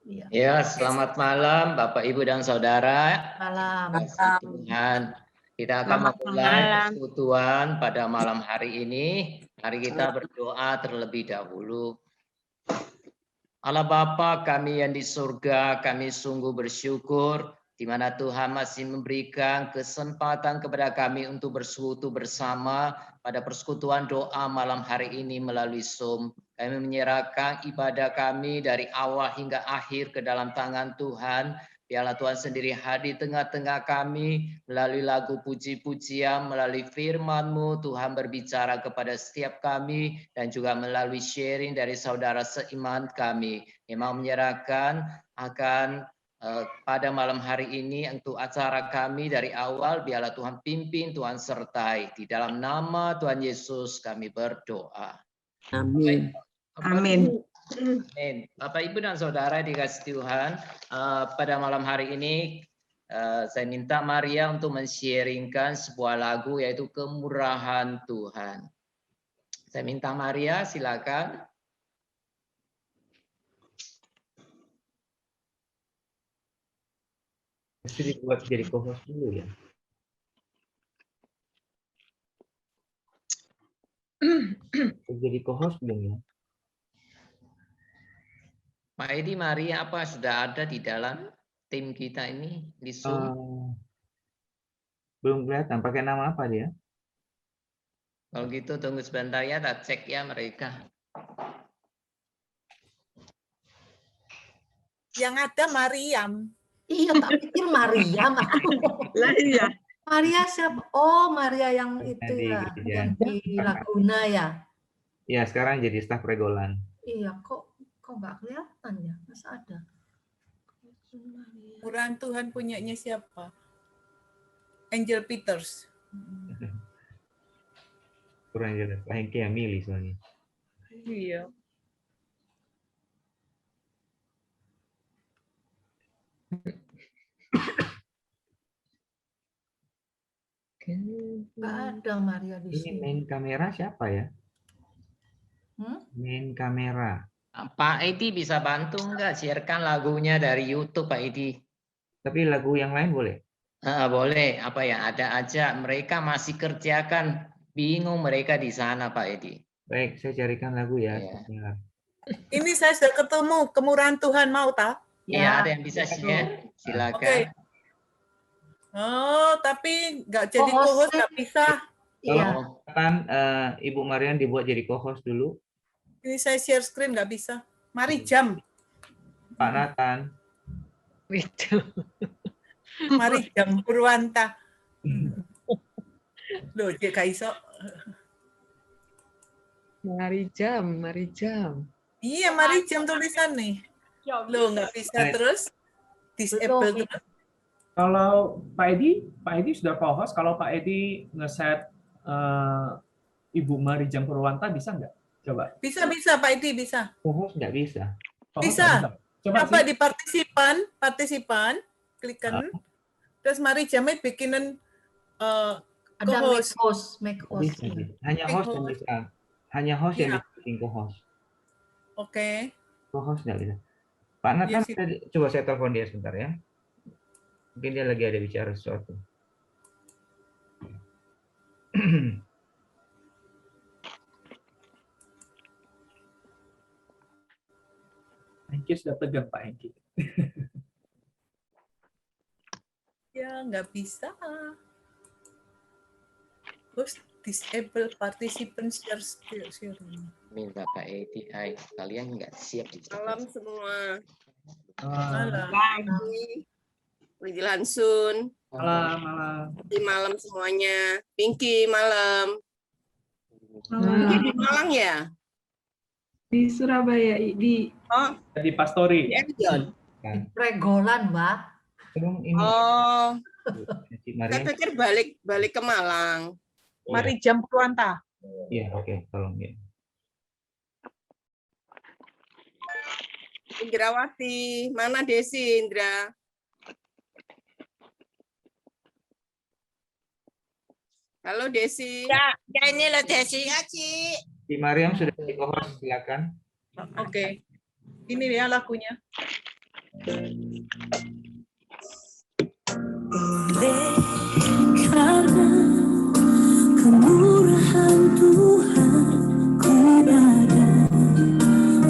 Ya, selamat malam Bapak, Ibu, dan Saudara. Malam. Kasih Tuhan. Kita akan memulai persekutuan pada malam hari ini. Mari kita berdoa terlebih dahulu. Allah Bapa kami yang di surga, kami sungguh bersyukur di mana Tuhan masih memberikan kesempatan kepada kami untuk bersekutu bersama pada persekutuan doa malam hari ini melalui Zoom. Kami menyerahkan ibadah kami dari awal hingga akhir ke dalam tangan Tuhan. Biarlah Tuhan sendiri hadir di tengah-tengah kami melalui lagu puji-pujian, melalui firman-Mu. Tuhan berbicara kepada setiap kami dan juga melalui sharing dari saudara seiman kami. Memang menyerahkan akan pada malam hari ini untuk acara kami dari awal. Biarlah Tuhan pimpin, Tuhan sertai. Di dalam nama Tuhan Yesus kami berdoa. Amin. Amin. Amin. Bapak, Ibu, dan Saudara dikasih Tuhan, pada malam hari ini saya minta Maria untuk men-sharingkan sebuah lagu yaitu Kemurahan Tuhan. Saya minta Maria, silakan. Mesti dibuat jadi co-host dulu ya. Jadi co-host belum ya? Pak Edi, Maria apa sudah ada di dalam tim kita ini di Zoom? Belum kelihatan. Pakai nama apa dia? Kalau gitu tunggu sebentar ya, kita cek ya mereka. Yang ada Mariam. Iya, tak pikir Mariam. Lah iya. Maria siapa? Oh, Maria yang itu ya, yang di Laguna ya. Iya, sekarang jadi staf Regolan. Iya, kok nggak kelihatan ya? Masa ada? Kemurahan Tuhan punyanya siapa? Angel Peters. Kurang jelas. Pak Hengki yang milih soalnya. Iya. Nggak ada Maria di Ini sini. main kamera siapa ya? Main kamera. Pak Edi bisa bantu nggak sharekan lagunya dari YouTube, Pak Edi? Tapi lagu yang lain boleh? Boleh. Apa ya? Ada aja. Mereka masih kerjakan. Bingung mereka di sana, Pak Edi. Baik, saya carikan lagu ya. Iya. Ini saya sudah ketemu Kemurahan Tuhan, mau tak? Iya, ada yang bisa share? Silakan. Oke. Oh, tapi nggak jadi co-host, nggak bisa. Kalau Ibu Marian dibuat jadi co-host dulu. Ini saya share screen nggak bisa. Mari jam. Pak Nathan. Mari jam Purwanta. Loh, Cek Kaiso. Mari jam. Iya, mari jam tulisan nih. Loh, nggak bisa terus. Disable terus. Kalau Pak Edi sudah co-host. Kalau Pak Edi ngeset Ibu Mari Jam Purwanta bisa nggak? Coba. Bisa Pak Edi, bisa. Co-host nggak bisa. Bisa. Coba di partisipan, klikkan. Terus mari jamnya bikinin ada make host. Hanya host yang bisa. Hanya host yang bisa bikin co-host. Oke. Co-host nggak bisa. Pak Nathan, coba saya telepon dia sebentar ya. Mungkin dia lagi ada bicara sesuatu. Hengki sudah tegang, Pak Hengki. Ya, nggak bisa. Terus disable participant share screen. Minta Pak Edi, kalian nggak siap di Malam semua. Malam. Puji Lansun. Malam semuanya. Pinky malam. Di Malang ya? Di Surabaya, di Di Pastori. Regolan, Mbak. Oh. Saya pikir balik ke Malang. Mari jam Purwanta. Iya, oke, tolong ya. Indrawati, mana Desi Indra? Halo Desi. Ya ini loh Desi ya, Ci. Di Mariam sudah di co-host, silakan. Oke. Ini ya lagunya. Oleh karena kemurahan Tuhan ku ada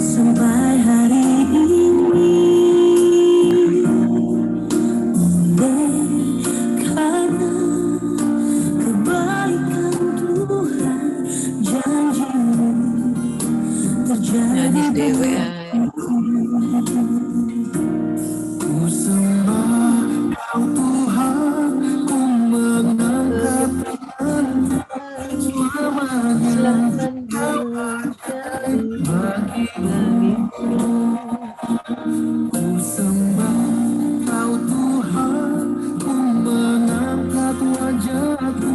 sampai hari ini. Oleh karena kebaikan Tuhan, janji-Mu terjadi bagiku. Ku sembah Kau Tuhan, ku mengangkat tangan selamanya. Kau ajaib bagiku. Ku sembah Kau Tuhan, ku mengangkat wajahku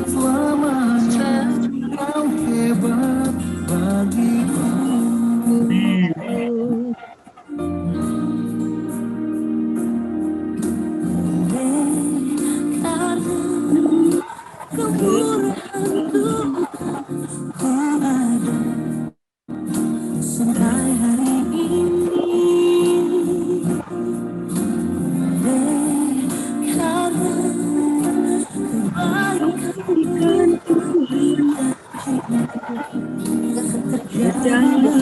selamanya. Kau hebat bagiku. Kemurahan Tuhan ku ada sampai hari ini. Karena kebaikan Tuhan terjadi.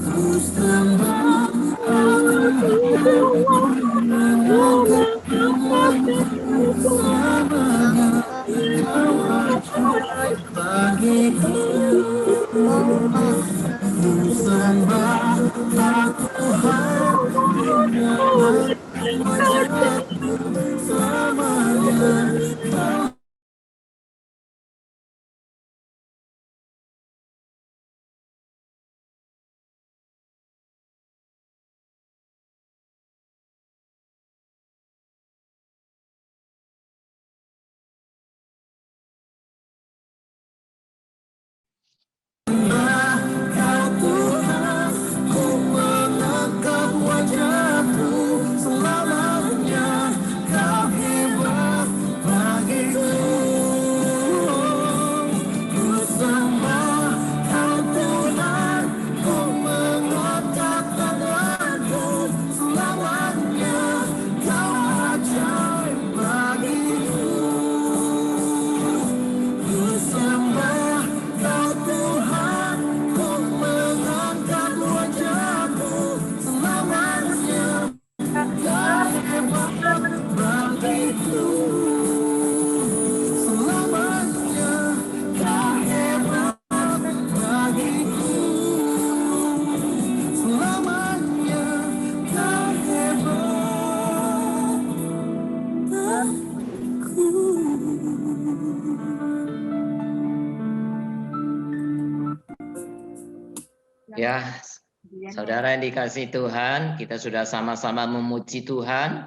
Ku sembah Kau selamanya. Kau ajaib bagiku. Ku sembah Kau Tuhan, wajahku selamanya. Kau Tuhan, ku mengangkat wajahku selamanya. Kau hebat bagiku. Ku sembah Kau Tuhan, ku mengangkat tanganku selamanya. Kau ajaib bagiku. Ku sembah Kau Tuhan, ku mengangkat wajahku selamanya. Kau hebat bagiku. Selamanya Kau hebat bagiku. Selamanya Kau hebat bagiku. Ya, saudara yang dikasihi Tuhan, kita sudah sama-sama memuji Tuhan,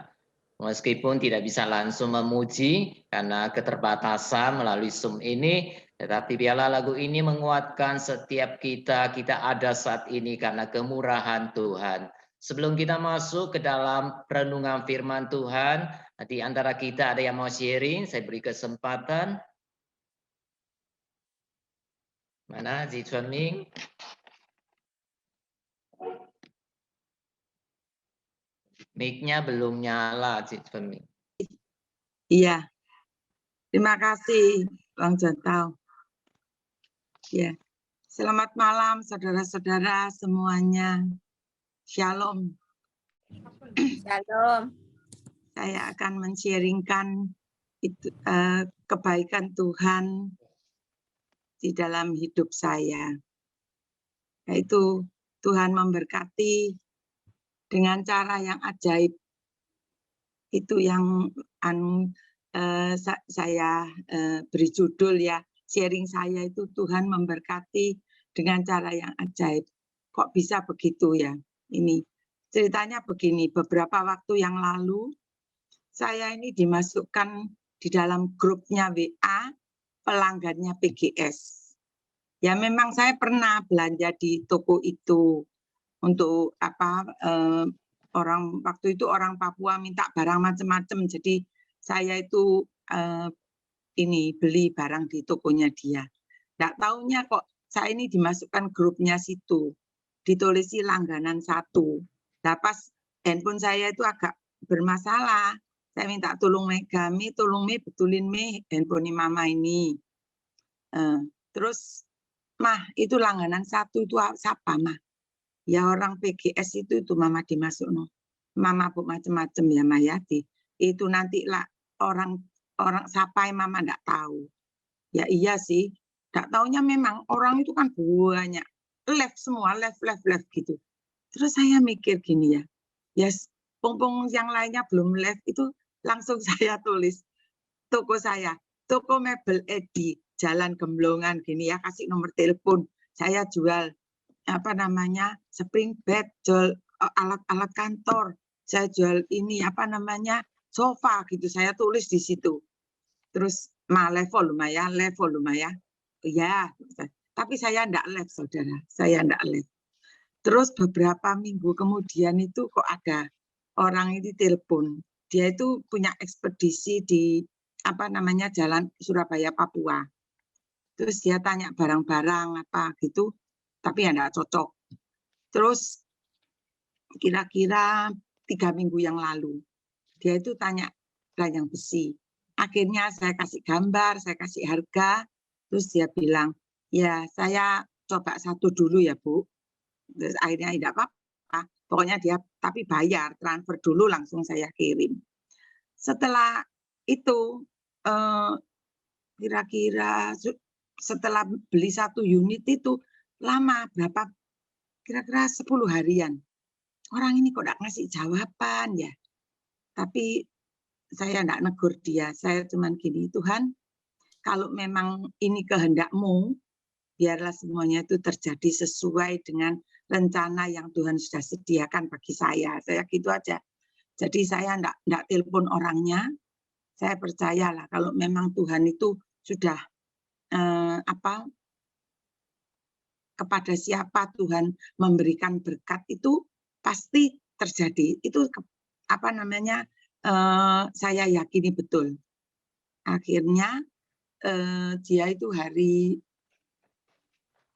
meskipun tidak bisa langsung memuji karena keterbatasan melalui Zoom ini, tetapi biarlah lagu ini menguatkan setiap kita ada saat ini karena kemurahan Tuhan. Sebelum kita masuk ke dalam perenungan firman Tuhan, di antara kita ada yang mau sharing, saya beri kesempatan. Mana Ji Chuan Ming? Mic-nya belum nyala, Cik Femi. Iya, terima kasih Bang Jantau. Ya, selamat malam saudara-saudara semuanya. Shalom. Shalom. Saya akan men-sharingkan kebaikan Tuhan di dalam hidup saya. Yaitu Tuhan memberkati dengan cara yang ajaib. Itu yang saya beri judul ya, sharing saya itu Tuhan memberkati dengan cara yang ajaib. Kok bisa begitu ya? Ini ceritanya begini, beberapa waktu yang lalu saya ini dimasukkan di dalam grupnya WA pelanggannya PGS. Ya memang saya pernah belanja di toko itu. Untuk orang waktu itu orang Papua minta barang macam-macam, jadi saya itu beli barang di tokonya dia. Nggak taunya kok saya ini dimasukkan grupnya situ ditulisi langganan 1. Nah, pas handphone saya itu agak bermasalah. Saya minta tolong Megami, tolong betulin handphone mama ini. Terus, Mah, itu langganan 1 itu siapa, Mah? Ya orang PGS itu Mama dimasuk no. Mama bu macam-macam ya Mayati. Itu nanti lah orang siapa yang Mama enggak tahu. Ya iya sih. Enggak taunya memang orang itu kan banyak. Left semua, left gitu. Terus saya mikir gini ya. Ya pong yang lainnya belum left itu langsung saya tulis toko saya. Toko mebel Edi, Jalan Gemblongan gini ya, kasih nomor telepon. Saya jual apa namanya? Spring bed, jual alat-alat kantor. Saya jual ini apa namanya? Sofa gitu. Saya tulis di situ. Terus level lumayan. Ya, tapi saya enggak live, saudara. Saya enggak live. Terus beberapa minggu kemudian itu kok ada orang ini telepon. Dia itu punya ekspedisi di apa namanya Jalan Surabaya Papua. Terus dia tanya barang-barang apa gitu, tapi ya enggak cocok. Terus kira-kira 3 minggu yang lalu, dia itu tanya yang besi. Akhirnya saya kasih gambar, saya kasih harga. Terus dia bilang, ya saya coba 1 dulu ya Bu. Terus akhirnya tidak apa-apa. Pokoknya dia tapi bayar, transfer dulu langsung saya kirim. Setelah itu kira-kira setelah beli 1 unit itu lama berapa? Kira-kira 10 harian. Orang ini kok tidak ngasih jawaban ya. Tapi saya tidak negur dia. Saya cuman gini, Tuhan, kalau memang ini kehendak-Mu, biarlah semuanya itu terjadi sesuai dengan rencana yang Tuhan sudah sediakan bagi saya. Saya gitu aja. Jadi saya enggak telepon orangnya. Saya percayalah kalau memang Tuhan itu sudah kepada siapa Tuhan memberikan berkat itu pasti terjadi. Itu apa namanya? Saya yakini betul. Akhirnya dia itu hari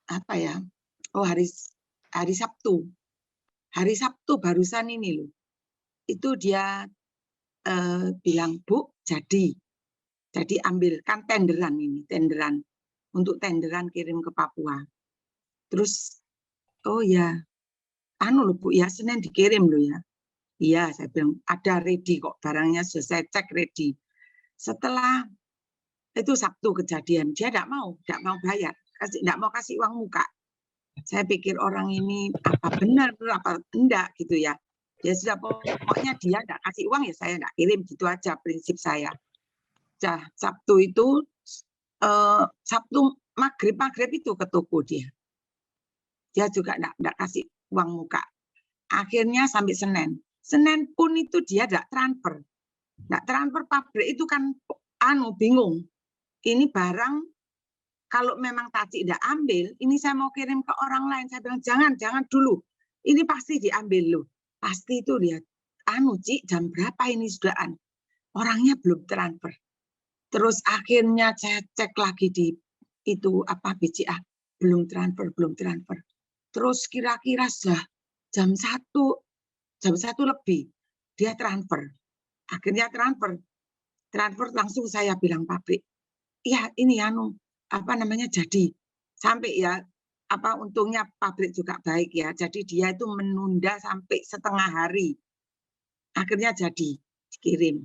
apa ya? Oh, hari Sabtu. Hari Sabtu barusan ini loh. Itu dia bilang, Bu, jadi ambil kan tenderan ini, untuk tenderan kirim ke Papua. Terus, oh ya, loh Bu ya, Senin dikirim loh ya. Iya, saya bilang ada ready kok, barangnya sudah saya cek ready. Setelah itu Sabtu kejadian, dia tidak mau bayar, tidak mau kasih uang muka. Saya pikir orang ini apa benar apa enggak gitu ya. Ya sudah pokoknya dia tidak kasih uang ya saya tidak kirim, gitu aja prinsip saya. Sabtu itu Sabtu maghrib itu ke toko dia. Dia juga tidak kasih uang muka. Akhirnya sampai Senin pun itu dia tidak transfer. Tidak transfer pabrik itu kan bingung. Ini barang kalau memang tadi tidak ambil, ini saya mau kirim ke orang lain. Saya bilang jangan dulu. Ini pasti diambil loh. Pasti itu lihat. Ci, jam berapa ini sudahkan? Orangnya belum transfer. Terus akhirnya saya cek lagi di itu BCA belum transfer. Terus kira-kira sudah jam 1 lebih dia transfer. Akhirnya transfer langsung saya bilang pabrik. Iya, ini jadi sampai ya untungnya pabrik juga baik ya. Jadi dia itu menunda sampai setengah hari. Akhirnya jadi dikirim.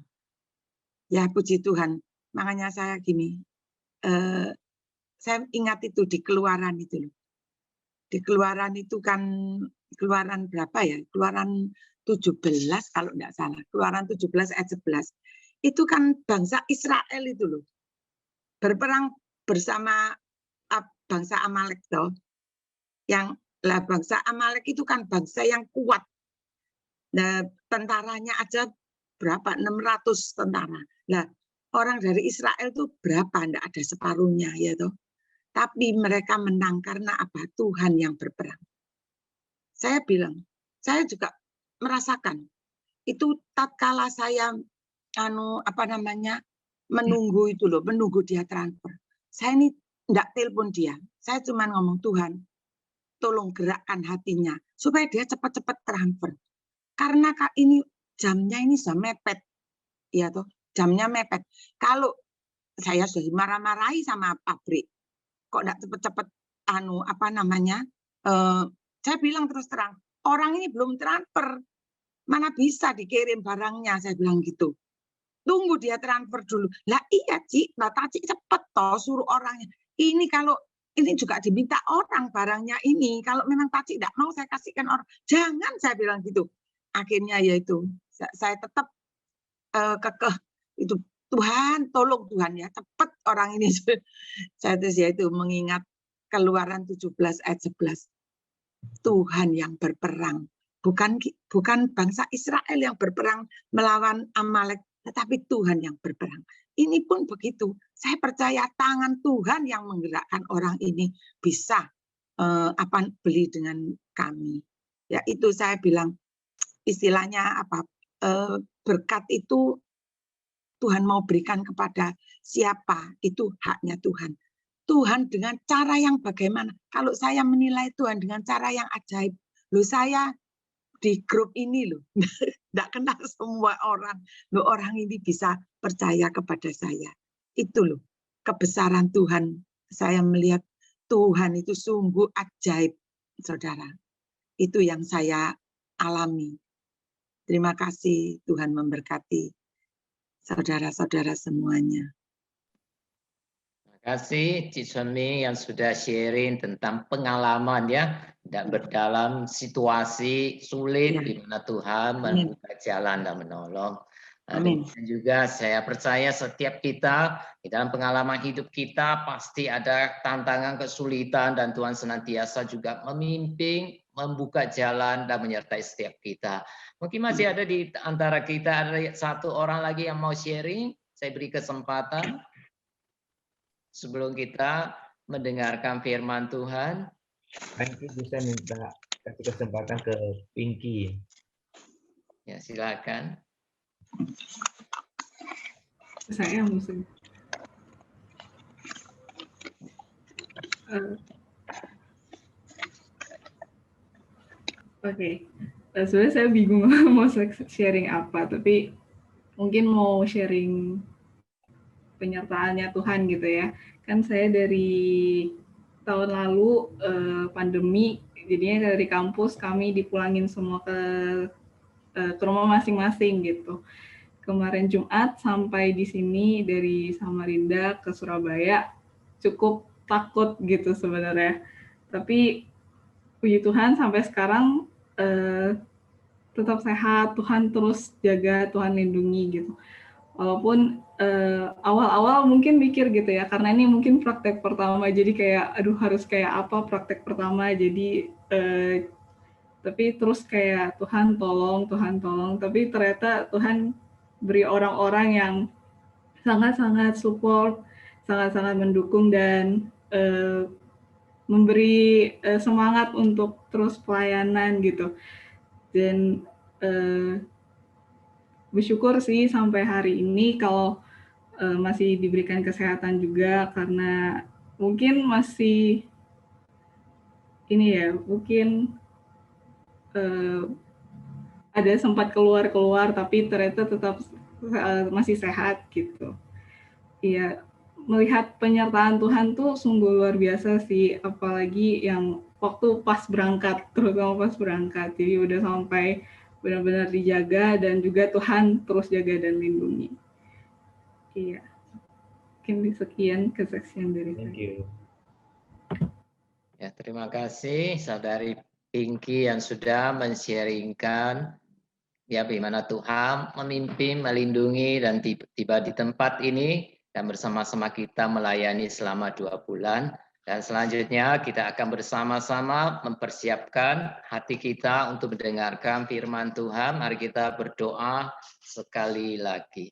Ya puji Tuhan. Makanya saya gini. Saya ingat itu di Keluaran itu loh. Di Keluaran itu kan Keluaran berapa ya? Keluaran 17 kalau enggak salah. Keluaran 17 ayat 11. Itu kan bangsa Israel itu loh. Berperang bersama bangsa Amalek toh. Yang bangsa Amalek itu kan bangsa yang kuat. Nah, tentaranya aja berapa? 600 tentara. Nah, orang dari Israel itu berapa? Enggak ada separuhnya ya toh. Tapi mereka menang karena apa? Tuhan yang berperang. Saya bilang, saya juga merasakan itu tatkala saya menunggu itu loh, menunggu dia transfer. Saya ini enggak telepon dia. Saya cuma ngomong, Tuhan, tolong gerakkan hatinya supaya dia cepat-cepat transfer. Karena ini jamnya ini sudah mepet, ya toh, jamnya mepet. Kalau saya sudah marah-marahi sama pabrik, kok enggak cepet-cepet saya bilang terus terang, orang ini belum transfer, mana bisa dikirim barangnya, saya bilang gitu. Tunggu dia transfer dulu. Lah iya Cik, Mbak Cik cepet toh suruh orangnya. Ini kalau ini juga diminta orang barangnya ini, kalau memang Cik tidak mau saya kasihkan orang. Jangan, saya bilang gitu. Akhirnya yaitu saya tetap kekeh itu, Tuhan tolong Tuhan ya cepat orang ini. Saya terus yaitu mengingat Keluaran 17 ayat 11. Tuhan yang berperang, bukan bangsa Israel yang berperang melawan Amalek, tetapi Tuhan yang berperang. Ini pun begitu. Saya percaya tangan Tuhan yang menggerakkan orang ini bisa beli dengan kami. Ya itu saya bilang istilahnya berkat itu Tuhan mau berikan kepada siapa, itu haknya Tuhan. Tuhan dengan cara yang bagaimana? Kalau saya menilai Tuhan dengan cara yang ajaib, saya di grup ini tidak kenal semua orang, orang ini bisa percaya kepada saya. Itu kebesaran Tuhan. Saya melihat Tuhan itu sungguh ajaib, saudara. Itu yang saya alami. Terima kasih, Tuhan memberkati saudara-saudara semuanya. Terima kasih Cik Soni yang sudah sharing tentang pengalaman ya, dan berdalam situasi sulit di mana Tuhan membuka jalan dan menolong. Dan juga saya percaya setiap kita di dalam pengalaman hidup kita pasti ada tantangan, kesulitan, dan Tuhan senantiasa juga memimpin, membuka jalan dan menyertai setiap kita. Mungkin masih ada di antara kita ada satu orang lagi yang mau sharing. Saya beri kesempatan sebelum kita mendengarkan firman Tuhan. Nanti bisa minta kasih kesempatan ke Pinky. Ya, silakan. Saya musim. Oke. Sebenarnya saya bingung mau sharing apa, tapi mungkin mau sharing penyertaannya Tuhan gitu ya. Kan saya dari tahun lalu pandemi, jadinya dari kampus kami dipulangin semua ke rumah masing-masing gitu. Kemarin Jumat sampai di sini dari Samarinda ke Surabaya cukup takut gitu sebenarnya. Tapi puji Tuhan sampai sekarang tetap sehat, Tuhan terus jaga, Tuhan lindungi gitu. Walaupun awal-awal mungkin mikir gitu ya, karena ini mungkin praktek pertama, jadi kayak aduh harus kayak apa praktek pertama, jadi tapi terus kayak Tuhan tolong, tapi ternyata Tuhan beri orang-orang yang sangat-sangat support, sangat-sangat mendukung dan memberi semangat untuk terus pelayanan gitu. Dan bersyukur sih sampai hari ini kalau masih diberikan kesehatan juga, karena mungkin masih ini ya, mungkin ada sempat keluar tapi ternyata tetap masih sehat gitu. Iya, melihat penyertaan Tuhan tuh sungguh luar biasa sih, apalagi yang waktu pas berangkat, terutama pas berangkat. Jadi udah sampai benar-benar dijaga dan juga Tuhan terus jaga dan lindungi. Iya. Mungkin sekian kesaksian dari saya. Thank you. Ya, terima kasih Saudari Pinky yang sudah men-sharingkan ya bagaimana Tuhan memimpin, melindungi, dan tiba di tempat ini dan bersama-sama kita melayani selama 2 bulan. Dan selanjutnya kita akan bersama-sama mempersiapkan hati kita untuk mendengarkan firman Tuhan. Mari kita berdoa sekali lagi.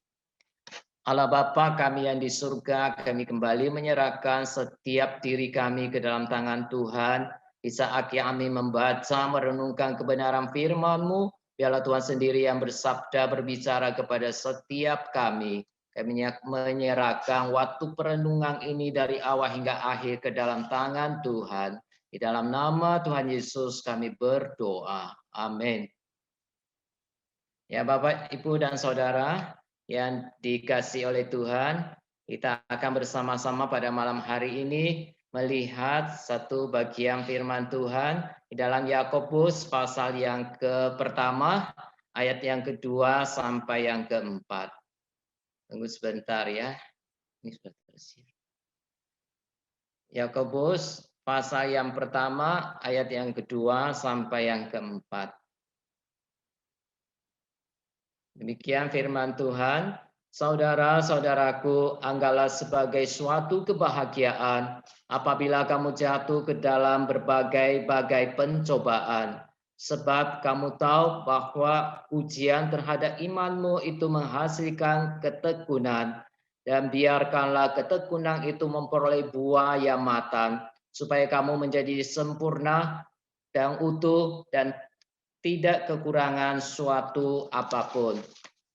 Allah Bapa kami yang di surga, kami kembali menyerahkan setiap diri kami ke dalam tangan Tuhan. Di saat kami membaca, merenungkan kebenaran firman-Mu, biarlah Tuhan sendiri yang bersabda, berbicara kepada setiap kami. Kami menyerahkan waktu perenungan ini dari awal hingga akhir ke dalam tangan Tuhan. Di dalam nama Tuhan Yesus kami berdoa. Amin. Ya Bapak, Ibu, dan Saudara yang dikasihi oleh Tuhan, kita akan bersama-sama pada malam hari ini melihat satu bagian firman Tuhan di dalam Yakobus pasal yang pertama, ayat yang kedua sampai yang keempat. Tunggu sebentar ya. Ini sudah tersiar. Yakobus pasal yang pertama, ayat yang kedua sampai yang keempat. Demikian firman Tuhan. Saudara-saudaraku, anggaplah sebagai suatu kebahagiaan apabila kamu jatuh ke dalam berbagai-bagai pencobaan. Sebab kamu tahu bahwa ujian terhadap imanmu itu menghasilkan ketekunan. Dan biarkanlah ketekunan itu memperoleh buah yang matang, supaya kamu menjadi sempurna dan utuh dan tidak kekurangan suatu apapun.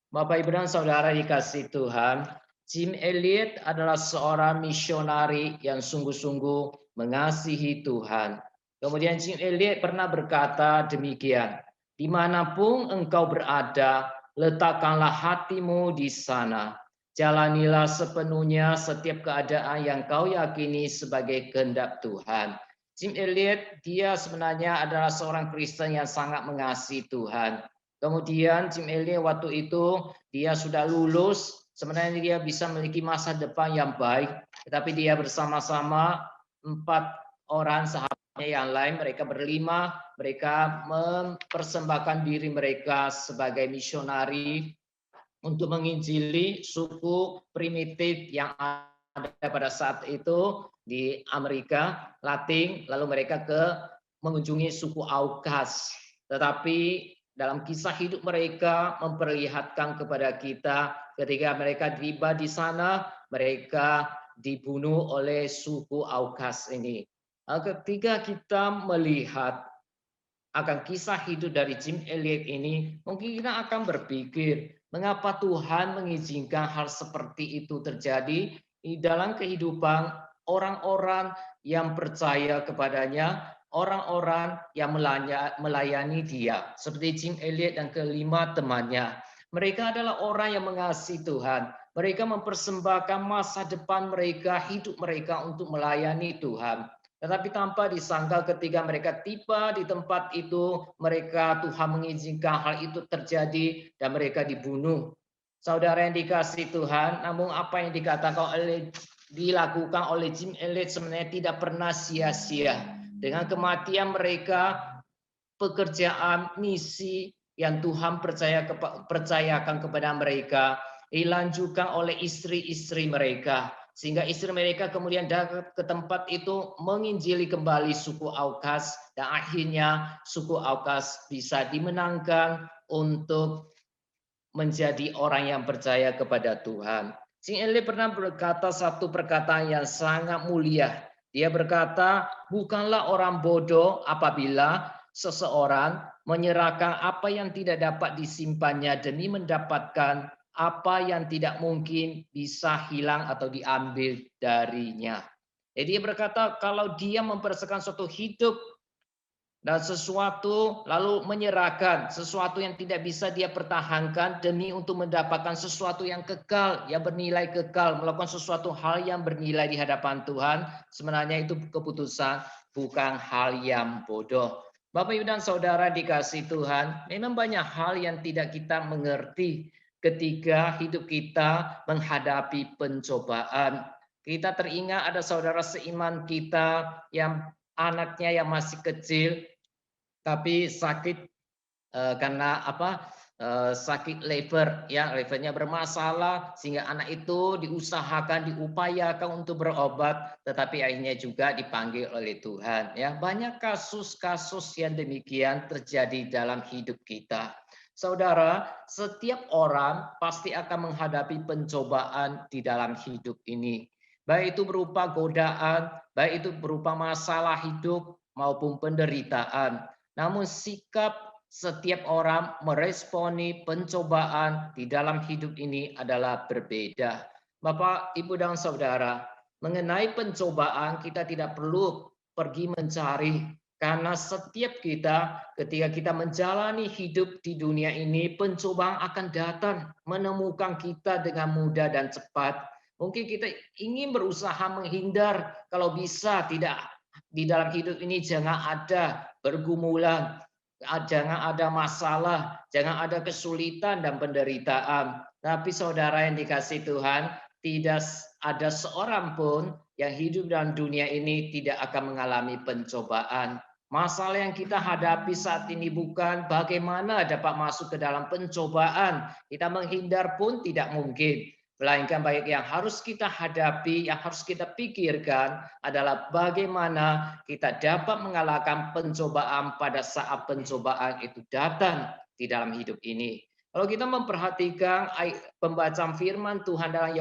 Bapak, Ibu, dan Saudara dikasihi Tuhan, Jim Elliot adalah seorang misionari yang sungguh-sungguh mengasihi Tuhan. Kemudian Jim Elliot pernah berkata demikian, dimanapun engkau berada, letakkanlah hatimu di sana. Jalanilah sepenuhnya setiap keadaan yang kau yakini sebagai kehendak Tuhan. Jim Elliot, dia sebenarnya adalah seorang Kristen yang sangat mengasihi Tuhan. Kemudian Jim Elliot waktu itu dia sudah lulus, sebenarnya dia bisa memiliki masa depan yang baik, tetapi dia bersama-sama 4 orang sahabatnya yang lain, mereka berlima, mereka mempersembahkan diri mereka sebagai misionari untuk menginjili suku primitif yang ada pada saat itu di Amerika Latin, lalu mereka mengunjungi suku Aukas. Tetapi dalam kisah hidup mereka memperlihatkan kepada kita ketika mereka tiba di sana, mereka dibunuh oleh suku Aukas ini. Ketika kita melihat akan kisah hidup dari Jim Elliot ini, mungkin kita akan berpikir, mengapa Tuhan mengizinkan hal seperti itu terjadi di dalam kehidupan orang-orang yang percaya kepadanya, orang-orang yang melayani dia, seperti Jim Elliot dan kelima temannya. Mereka adalah orang yang mengasihi Tuhan. Mereka mempersembahkan masa depan mereka, hidup mereka untuk melayani Tuhan. Tetapi tanpa disangka ketika mereka tiba di tempat itu, Tuhan mengizinkan hal itu terjadi dan mereka dibunuh. Saudara yang dikasihi Tuhan, namun apa yang dilakukan oleh Jim Elliot sebenarnya tidak pernah sia-sia. Dengan kematian mereka, pekerjaan misi yang Tuhan percayakan kepada mereka dilanjutkan oleh istri-istri mereka, sehingga istri mereka kemudian datang ke tempat itu menginjili kembali suku Aukas, dan akhirnya suku Aukas bisa dimenangkan untuk menjadi orang yang percaya kepada Tuhan. Jim Elliot pernah berkata satu perkataan yang sangat mulia. Dia berkata, bukanlah orang bodoh apabila seseorang menyerahkan apa yang tidak dapat disimpannya demi mendapatkan apa yang tidak mungkin bisa hilang atau diambil darinya. Jadi dia berkata, kalau dia mempersiapkan suatu hidup dan sesuatu, lalu menyerahkan sesuatu yang tidak bisa dia pertahankan demi untuk mendapatkan sesuatu yang kekal, yang bernilai kekal, melakukan sesuatu hal yang bernilai di hadapan Tuhan, sebenarnya itu keputusan, bukan hal yang bodoh. Bapak, Ibu, dan Saudara dikasihi Tuhan, memang banyak hal yang tidak kita mengerti ketika hidup kita menghadapi pencobaan. Kita teringat ada saudara seiman kita yang anaknya yang masih kecil tapi sakit karena sakit liver, ya, livernya bermasalah sehingga anak itu diusahakan, diupayakan untuk berobat, tetapi akhirnya juga dipanggil oleh Tuhan. Ya, banyak kasus-kasus yang demikian terjadi dalam hidup kita. Saudara, setiap orang pasti akan menghadapi pencobaan di dalam hidup ini. Baik itu berupa godaan, baik itu berupa masalah hidup maupun penderitaan. Namun sikap setiap orang meresponi pencobaan di dalam hidup ini adalah berbeda. Bapak, Ibu, dan Saudara, mengenai pencobaan kita tidak perlu pergi mencari. Karena setiap kita, ketika kita menjalani hidup di dunia ini, pencobaan akan datang menemukan kita dengan mudah dan cepat. Mungkin kita ingin berusaha menghindar, kalau bisa tidak di dalam hidup ini jangan ada pergumulan, jangan ada masalah, jangan ada kesulitan dan penderitaan. Tapi saudara yang dikasihi Tuhan, tidak ada seorang pun yang hidup dalam dunia ini tidak akan mengalami pencobaan. Masalah yang kita hadapi saat ini bukan bagaimana dapat masuk ke dalam pencobaan. Kita menghindar pun tidak mungkin. Melainkan baik yang harus kita hadapi, yang harus kita pikirkan adalah bagaimana kita dapat mengalahkan pencobaan pada saat pencobaan itu datang di dalam hidup ini. Kalau kita memperhatikan pembacaan firman Tuhan dalam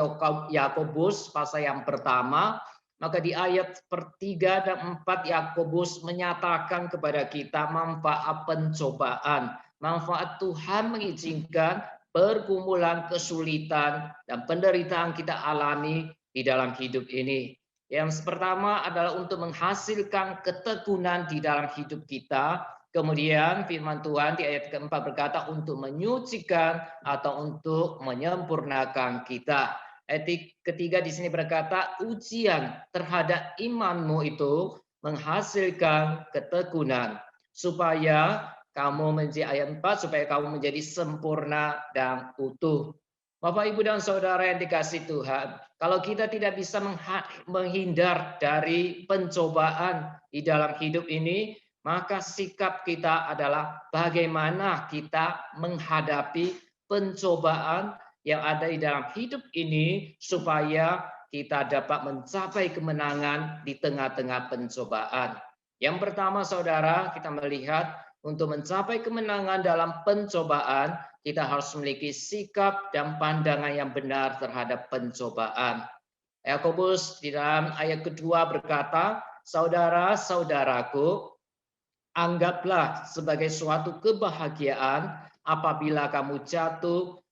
Yakobus pasal yang pertama, maka di ayat 3 dan 4 Yakobus menyatakan kepada kita manfaat pencobaan. Manfaat Tuhan mengizinkan pergumulan, kesulitan, dan penderitaan kita alami di dalam hidup ini. Yang pertama adalah untuk menghasilkan ketekunan di dalam hidup kita. Kemudian firman Tuhan di ayat keempat berkata untuk menyucikan atau untuk menyempurnakan kita. Ayat ketiga di sini berkata ujian terhadap imanmu itu menghasilkan ketekunan supaya kamu menjadi ayat 4 supaya kamu menjadi sempurna dan utuh. Bapak, Ibu dan Saudara yang dikasihi Tuhan, kalau kita tidak bisa menghindar dari pencobaan di dalam hidup ini, maka sikap kita adalah bagaimana kita menghadapi pencobaan yang ada di dalam hidup ini supaya kita dapat mencapai kemenangan di tengah-tengah pencobaan. Yang pertama, saudara, kita melihat untuk mencapai kemenangan dalam pencobaan, kita harus memiliki sikap dan pandangan yang benar terhadap pencobaan. Yakobus di dalam ayat kedua berkata, saudara-saudaraku, anggaplah sebagai suatu kebahagiaan apabila kamu jatuh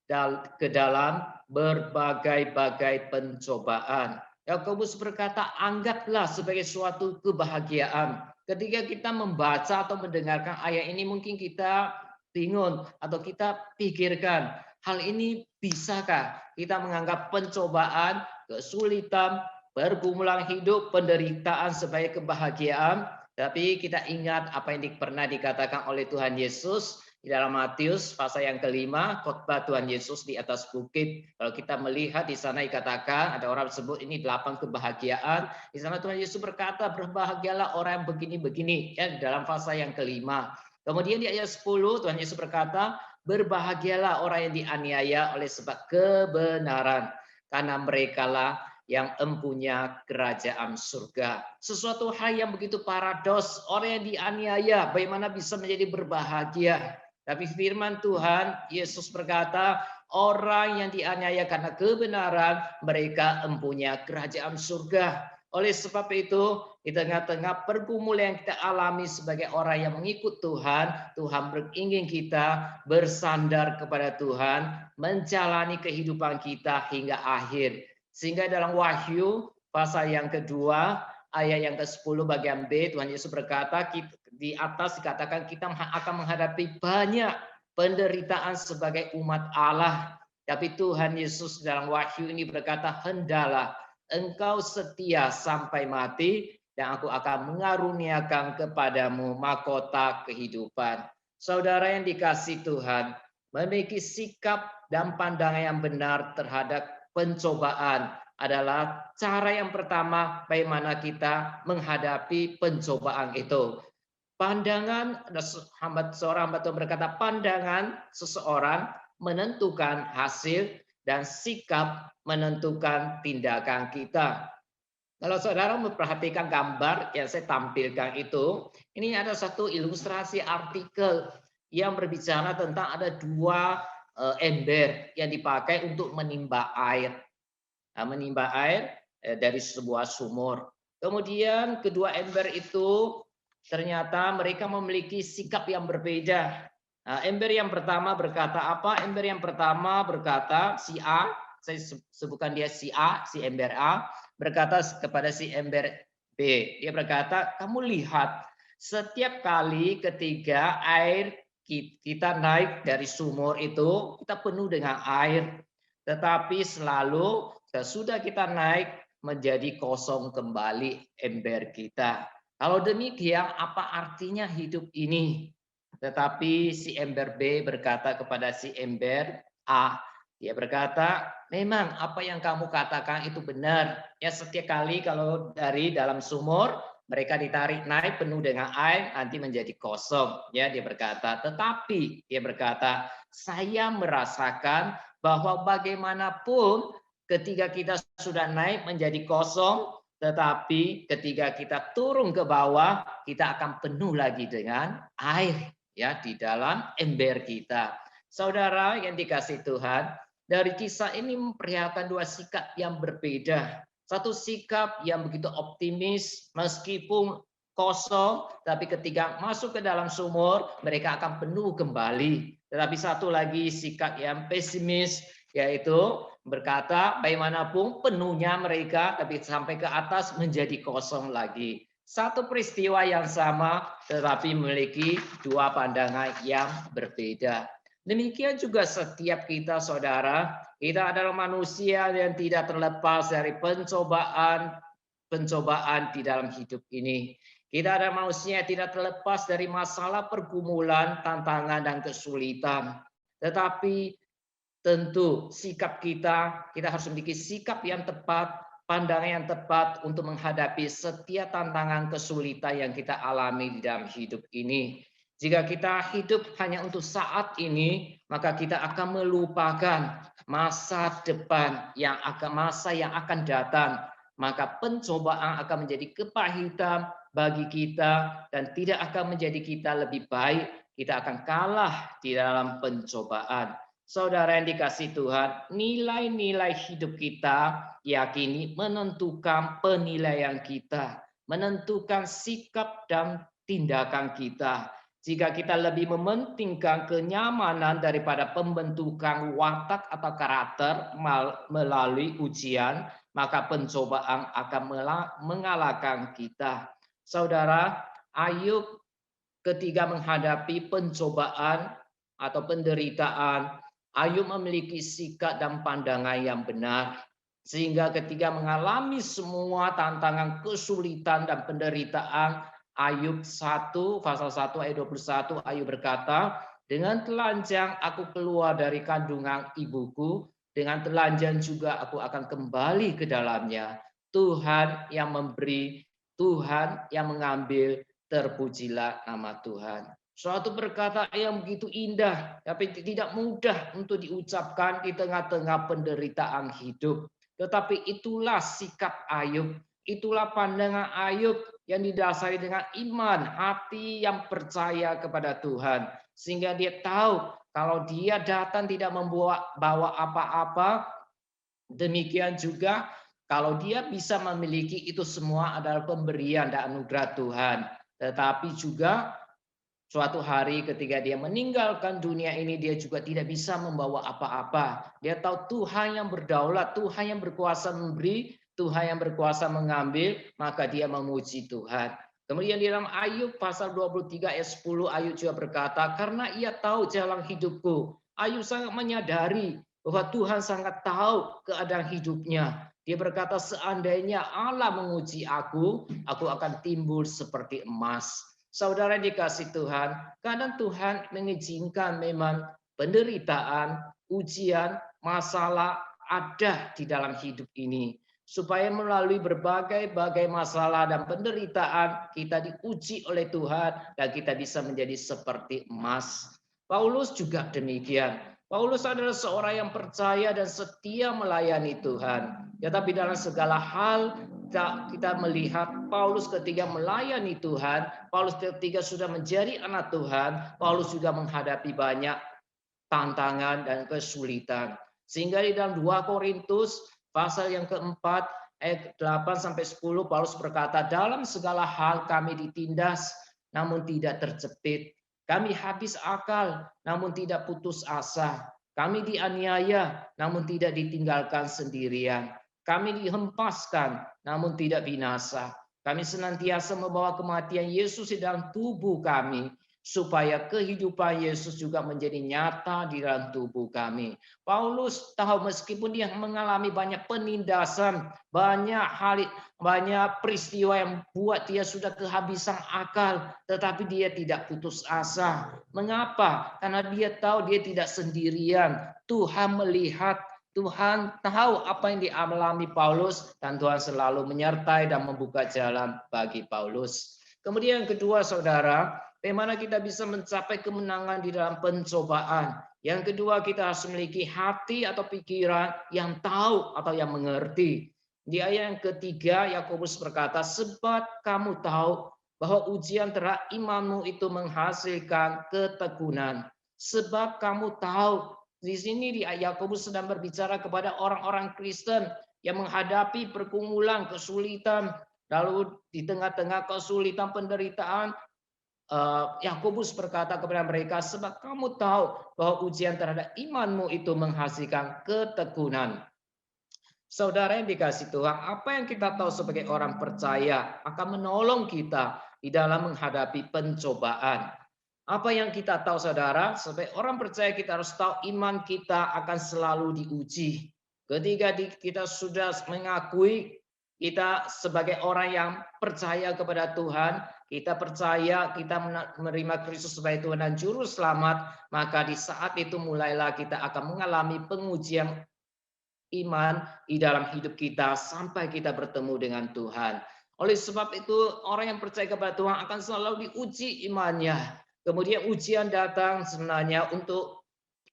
ke dalam berbagai-bagai pencobaan. Yakobus berkata, anggaplah sebagai suatu kebahagiaan. Ketika kita membaca atau mendengarkan ayat ini, mungkin kita bingung atau kita pikirkan, hal ini bisakah kita menganggap pencobaan, kesulitan, pergumulan hidup, penderitaan sebagai kebahagiaan? Tapi kita ingat apa yang pernah dikatakan oleh Tuhan Yesus di dalam Matius pasal yang kelima, khotbah Tuhan Yesus di atas bukit. Kalau kita melihat di sana dikatakan, ada orang sebut ini 8 kebahagiaan. Di sana Tuhan Yesus berkata, berbahagialah orang yang begini-begini, ya, dalam pasal yang kelima. Kemudian di ayat 10 Tuhan Yesus berkata, berbahagialah orang yang dianiaya oleh sebab kebenaran, karena merekalah yang empunya kerajaan surga. Sesuatu hal yang begitu paradoks, orang yang dianiaya bagaimana bisa menjadi berbahagia? Tapi firman Tuhan, Yesus berkata, orang yang dianiaya karena kebenaran, mereka empunya kerajaan surga. Oleh sebab itu, di tengah-tengah pergumulan yang kita alami sebagai orang yang mengikut Tuhan, Tuhan ingin kita bersandar kepada Tuhan, menjalani kehidupan kita hingga akhir. Sehingga dalam Wahyu, pasal yang kedua, ayat yang ke-10 bagian B, Tuhan Yesus berkata, di atas dikatakan kita akan menghadapi banyak penderitaan sebagai umat Allah. Tapi Tuhan Yesus dalam Wahyu ini berkata, hendalah engkau setia sampai mati, dan aku akan mengaruniakan kepadamu mahkota kehidupan. Saudara yang dikasihi Tuhan, memiliki sikap dan pandangan yang benar terhadap pencobaan adalah cara yang pertama bagaimana kita menghadapi pencobaan itu. Pandangan, seorang hamba Tuhan berkata, pandangan seseorang menentukan hasil dan sikap menentukan tindakan kita. Kalau saudara memperhatikan gambar yang saya tampilkan itu, ini ada satu ilustrasi artikel yang berbicara tentang ada 2 ember yang dipakai untuk menimba air. Menimba air dari sebuah sumur. Kemudian kedua ember itu ternyata mereka memiliki sikap yang berbeda. Ember yang pertama berkata apa? Ember yang pertama berkata si A, saya sebutkan dia si A, si ember A, berkata kepada si ember B. Dia berkata, kamu lihat setiap kali ketika air kita naik dari sumur itu, kita penuh dengan air. Tetapi selalu sesudah kita naik menjadi kosong kembali ember kita. Kalau demikian, apa artinya hidup ini? Tetapi si ember B berkata kepada si ember A, dia berkata, memang apa yang kamu katakan itu benar. Ya, setiap kali kalau dari dalam sumur mereka ditarik naik penuh dengan air, nanti menjadi kosong. Ya, dia berkata, tetapi dia berkata, saya merasakan bahwa bagaimanapun ketika kita sudah naik menjadi kosong, tetapi ketika kita turun ke bawah, kita akan penuh lagi dengan air ya di dalam ember kita. Saudara yang dikasihi Tuhan, dari kisah ini memperlihatkan dua sikap yang berbeda. Satu sikap yang begitu optimis, meskipun kosong, tapi ketika masuk ke dalam sumur, mereka akan penuh kembali. Tetapi satu lagi sikap yang pesimis, yaitu berkata, bagaimanapun penuhnya mereka, tapi sampai ke atas menjadi kosong lagi. Satu peristiwa yang sama, tetapi memiliki dua pandangan yang berbeda. Demikian juga setiap kita, saudara, kita adalah manusia yang tidak terlepas dari pencobaan di dalam hidup ini. Kita adalah manusia yang tidak terlepas dari masalah pergumulan, tantangan, dan kesulitan. Tetapi tentu sikap kita harus memiliki sikap yang tepat, pandangan yang tepat untuk menghadapi setiap tantangan kesulitan yang kita alami di dalam hidup ini. Jika kita hidup hanya untuk saat ini, maka kita akan melupakan masa depan masa yang akan datang. Maka pencobaan akan menjadi kepahitan bagi kita dan tidak akan menjadi kita lebih baik. Kita akan kalah di dalam pencobaan. Saudara yang dikasihi Tuhan, nilai-nilai hidup kita yakini menentukan penilaian kita, menentukan sikap dan tindakan kita. Jika kita lebih mementingkan kenyamanan daripada pembentukan watak atau karakter melalui ujian, maka pencobaan akan mengalahkan kita. Saudara, Ayub ketika menghadapi pencobaan atau penderitaan, Ayub memiliki sikap dan pandangan yang benar. Sehingga ketika mengalami semua tantangan, kesulitan, dan penderitaan, Ayub 1, pasal 1 ayat 21, Ayub berkata, dengan telanjang aku keluar dari kandungan ibuku, dengan telanjang juga aku akan kembali ke dalamnya. Tuhan yang memberi, Tuhan yang mengambil, terpujilah nama Tuhan. Suatu perkataan yang begitu indah, tapi tidak mudah untuk diucapkan di tengah-tengah penderitaan hidup. Tetapi itulah sikap Ayub, itulah pandangan Ayub yang didasari dengan iman, hati yang percaya kepada Tuhan. Sehingga dia tahu kalau dia datang tidak bawa apa-apa, demikian juga kalau dia bisa memiliki itu semua adalah pemberian dan anugerah Tuhan. Tetapi juga suatu hari ketika dia meninggalkan dunia ini, dia juga tidak bisa membawa apa-apa. Dia tahu Tuhan yang berdaulat, Tuhan yang berkuasa memberi, Tuhan yang berkuasa mengambil, maka dia memuji Tuhan. Kemudian di dalam Ayub pasal 23 ayat 10, Ayub juga berkata, karena ia tahu jalan hidupku. Ayub sangat menyadari bahwa Tuhan sangat tahu keadaan hidupnya. Dia berkata, seandainya Allah menguji aku akan timbul seperti emas. Saudara dikasih Tuhan, kadang Tuhan mengizinkan memang penderitaan, ujian, masalah ada di dalam hidup ini. Supaya melalui berbagai masalah dan penderitaan, kita diuji oleh Tuhan dan kita bisa menjadi seperti emas. Paulus juga demikian. Paulus adalah seorang yang percaya dan setia melayani Tuhan. Ya, tapi dalam segala hal kita melihat Paulus ketika melayani Tuhan, Paulus ketika sudah menjadi anak Tuhan, Paulus juga menghadapi banyak tantangan dan kesulitan. Sehingga di dalam 2 Korintus pasal yang keempat ayat 8-10 Paulus berkata, dalam segala hal kami ditindas namun tidak terjepit. Kami habis akal namun tidak putus asa. Kami dianiaya namun tidak ditinggalkan sendirian. Kami dihempaskan namun tidak binasa. Kami senantiasa membawa kematian Yesus di dalam tubuh kami, supaya kehidupan Yesus juga menjadi nyata di dalam tubuh kami. Paulus tahu meskipun dia mengalami banyak penindasan, banyak peristiwa yang buat dia sudah kehabisan akal, tetapi dia tidak putus asa. Mengapa? Karena dia tahu dia tidak sendirian. Tuhan melihat, Tuhan tahu apa yang dialami Paulus, dan Tuhan selalu menyertai dan membuka jalan bagi Paulus. Kemudian yang kedua, saudara, bagaimana kita bisa mencapai kemenangan di dalam pencobaan. Yang kedua, kita harus memiliki hati atau pikiran yang tahu atau yang mengerti. Di ayat yang ketiga, Yakobus berkata, sebab kamu tahu bahwa ujian terhadap imanmu itu menghasilkan ketekunan. Sebab kamu tahu, di sini Yakobus sedang berbicara kepada orang-orang Kristen yang menghadapi pergumulan, kesulitan, lalu di tengah-tengah kesulitan penderitaan, Yakobus berkata kepada mereka, sebab kamu tahu bahwa ujian terhadap imanmu itu menghasilkan ketekunan. Saudara yang dikasihi Tuhan, apa yang kita tahu sebagai orang percaya akan menolong kita di dalam menghadapi pencobaan. Apa yang kita tahu, saudara, sebagai orang percaya kita harus tahu iman kita akan selalu diuji. Ketika kita sudah mengakui kita sebagai orang yang percaya kepada Tuhan, kita percaya kita menerima Kristus sebagai Tuhan dan Juru Selamat, maka di saat itu mulailah kita akan mengalami pengujian iman di dalam hidup kita sampai kita bertemu dengan Tuhan. Oleh sebab itu, orang yang percaya kepada Tuhan akan selalu diuji imannya. Kemudian ujian datang sebenarnya untuk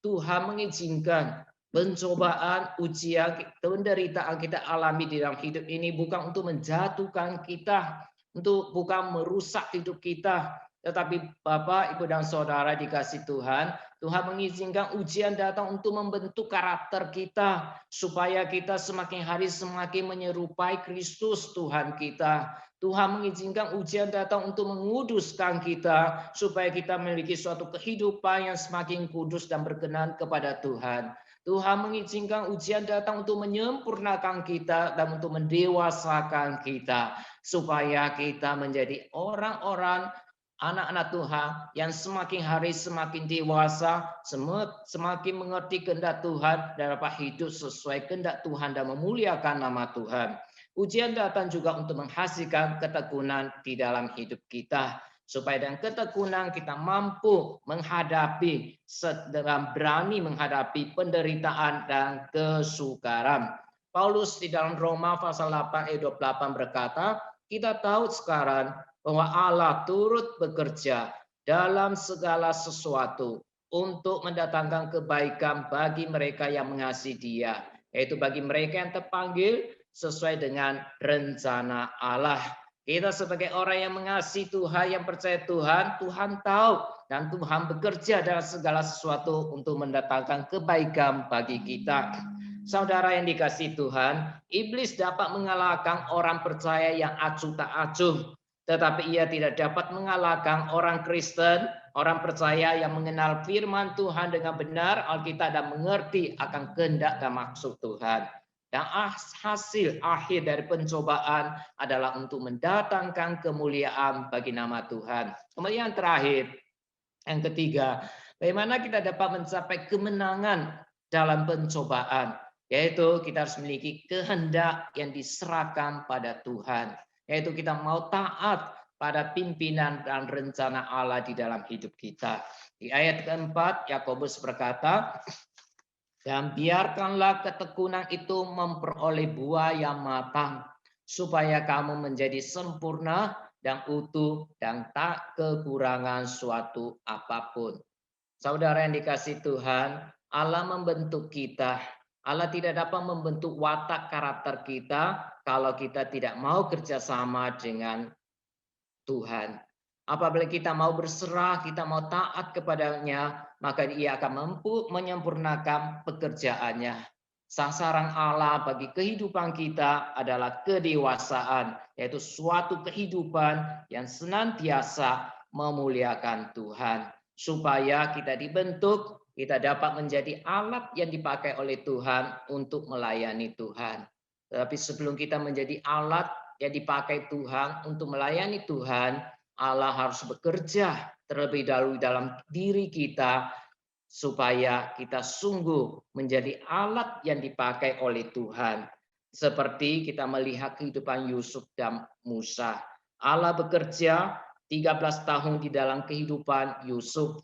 Tuhan mengizinkan pencobaan, ujian, penderitaan kita alami di dalam hidup ini bukan untuk menjatuhkan kita, bukan merusak hidup kita, tetapi Bapak, Ibu, dan Saudara dikasih Tuhan, Tuhan mengizinkan ujian datang untuk membentuk karakter kita, supaya kita semakin hari semakin menyerupai Kristus Tuhan kita. Tuhan mengizinkan ujian datang untuk menguduskan kita, supaya kita memiliki suatu kehidupan yang semakin kudus dan berkenan kepada Tuhan. Tuhan mengizinkan ujian datang untuk menyempurnakan kita dan untuk mendewasakan kita, supaya kita menjadi orang-orang anak-anak Tuhan yang semakin hari semakin dewasa, semakin mengerti kehendak Tuhan dan dapat hidup sesuai kehendak Tuhan dan memuliakan nama Tuhan. Ujian datang juga untuk menghasilkan ketekunan di dalam hidup kita, supaya dengan ketekunan kita mampu menghadapi, dengan berani menghadapi penderitaan dan kesukaran. Paulus di dalam Roma pasal 8 ayat 28 berkata, kita tahu sekarang bahwa Allah turut bekerja dalam segala sesuatu untuk mendatangkan kebaikan bagi mereka yang mengasihi Dia, yaitu bagi mereka yang terpanggil sesuai dengan rencana Allah. Kita sebagai orang yang mengasihi Tuhan, yang percaya Tuhan, Tuhan tahu dan Tuhan bekerja dalam segala sesuatu untuk mendatangkan kebaikan bagi kita. Saudara yang dikasihi Tuhan, iblis dapat mengalahkan orang percaya yang acuh tak acuh, tetapi ia tidak dapat mengalahkan orang Kristen, orang percaya yang mengenal firman Tuhan dengan benar Alkitab dan mengerti akan kehendak dan maksud Tuhan. Dan hasil akhir dari pencobaan adalah untuk mendatangkan kemuliaan bagi nama Tuhan. Kemudian yang terakhir, yang ketiga, bagaimana kita dapat mencapai kemenangan dalam pencobaan, yaitu kita harus memiliki kehendak yang diserahkan pada Tuhan, yaitu kita mau taat pada pimpinan dan rencana Allah di dalam hidup kita. Di ayat keempat, Yakobus berkata, dan biarkanlah ketekunan itu memperoleh buah yang matang, supaya kamu menjadi sempurna dan utuh dan tak kekurangan suatu apapun. Saudara yang dikasihi Tuhan, Allah membentuk kita. Allah tidak dapat membentuk watak karakter kita kalau kita tidak mau kerjasama dengan Tuhan. Apabila kita mau berserah, kita mau taat kepadanya, maka Ia akan mampu menyempurnakan pekerjaannya. Sasaran Allah bagi kehidupan kita adalah kedewasaan, yaitu suatu kehidupan yang senantiasa memuliakan Tuhan. Supaya kita dibentuk, kita dapat menjadi alat yang dipakai oleh Tuhan untuk melayani Tuhan. Tetapi sebelum kita menjadi alat yang dipakai Tuhan untuk melayani Tuhan, Allah harus bekerja terlebih dahulu dalam diri kita supaya kita sungguh menjadi alat yang dipakai oleh Tuhan. Seperti kita melihat kehidupan Yusuf dan Musa. Allah bekerja 13 tahun di dalam kehidupan Yusuf.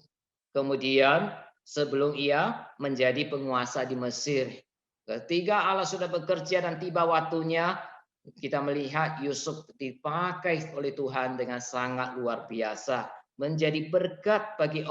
Kemudian sebelum ia menjadi penguasa di Mesir. Ketika Allah sudah bekerja dan tiba waktunya, kita melihat Yusuf dipakai oleh Tuhan dengan sangat luar biasa. Menjadi berkat bagi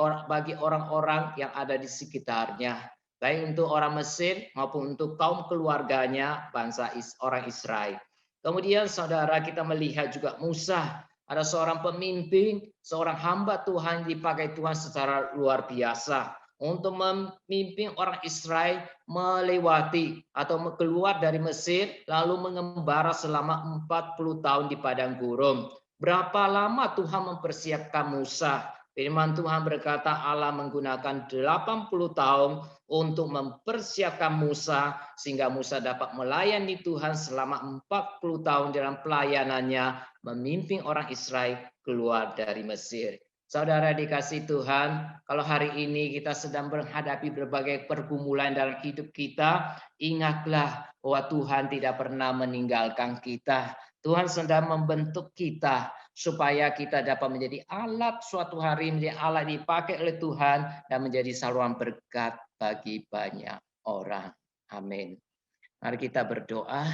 orang-orang yang ada di sekitarnya. Baik untuk orang Mesir maupun untuk kaum keluarganya bangsa orang Israel. Kemudian saudara kita melihat juga Musa. Ada seorang pemimpin, seorang hamba Tuhan dipakai Tuhan secara luar biasa untuk memimpin orang Israel melewati atau keluar dari Mesir lalu mengembara selama 40 tahun di padang gurun. Berapa lama Tuhan mempersiapkan Musa? Firman Tuhan berkata Allah menggunakan 80 tahun untuk mempersiapkan Musa sehingga Musa dapat melayani Tuhan selama 40 tahun dalam pelayanannya memimpin orang Israel keluar dari Mesir. Saudara dikasih Tuhan, kalau hari ini kita sedang menghadapi berbagai pergumulan dalam hidup kita, ingatlah bahwa Tuhan tidak pernah meninggalkan kita. Tuhan sedang membentuk kita supaya kita dapat menjadi alat suatu hari, menjadi alat dipakai oleh Tuhan dan menjadi saluran berkat bagi banyak orang. Amin. Mari kita berdoa.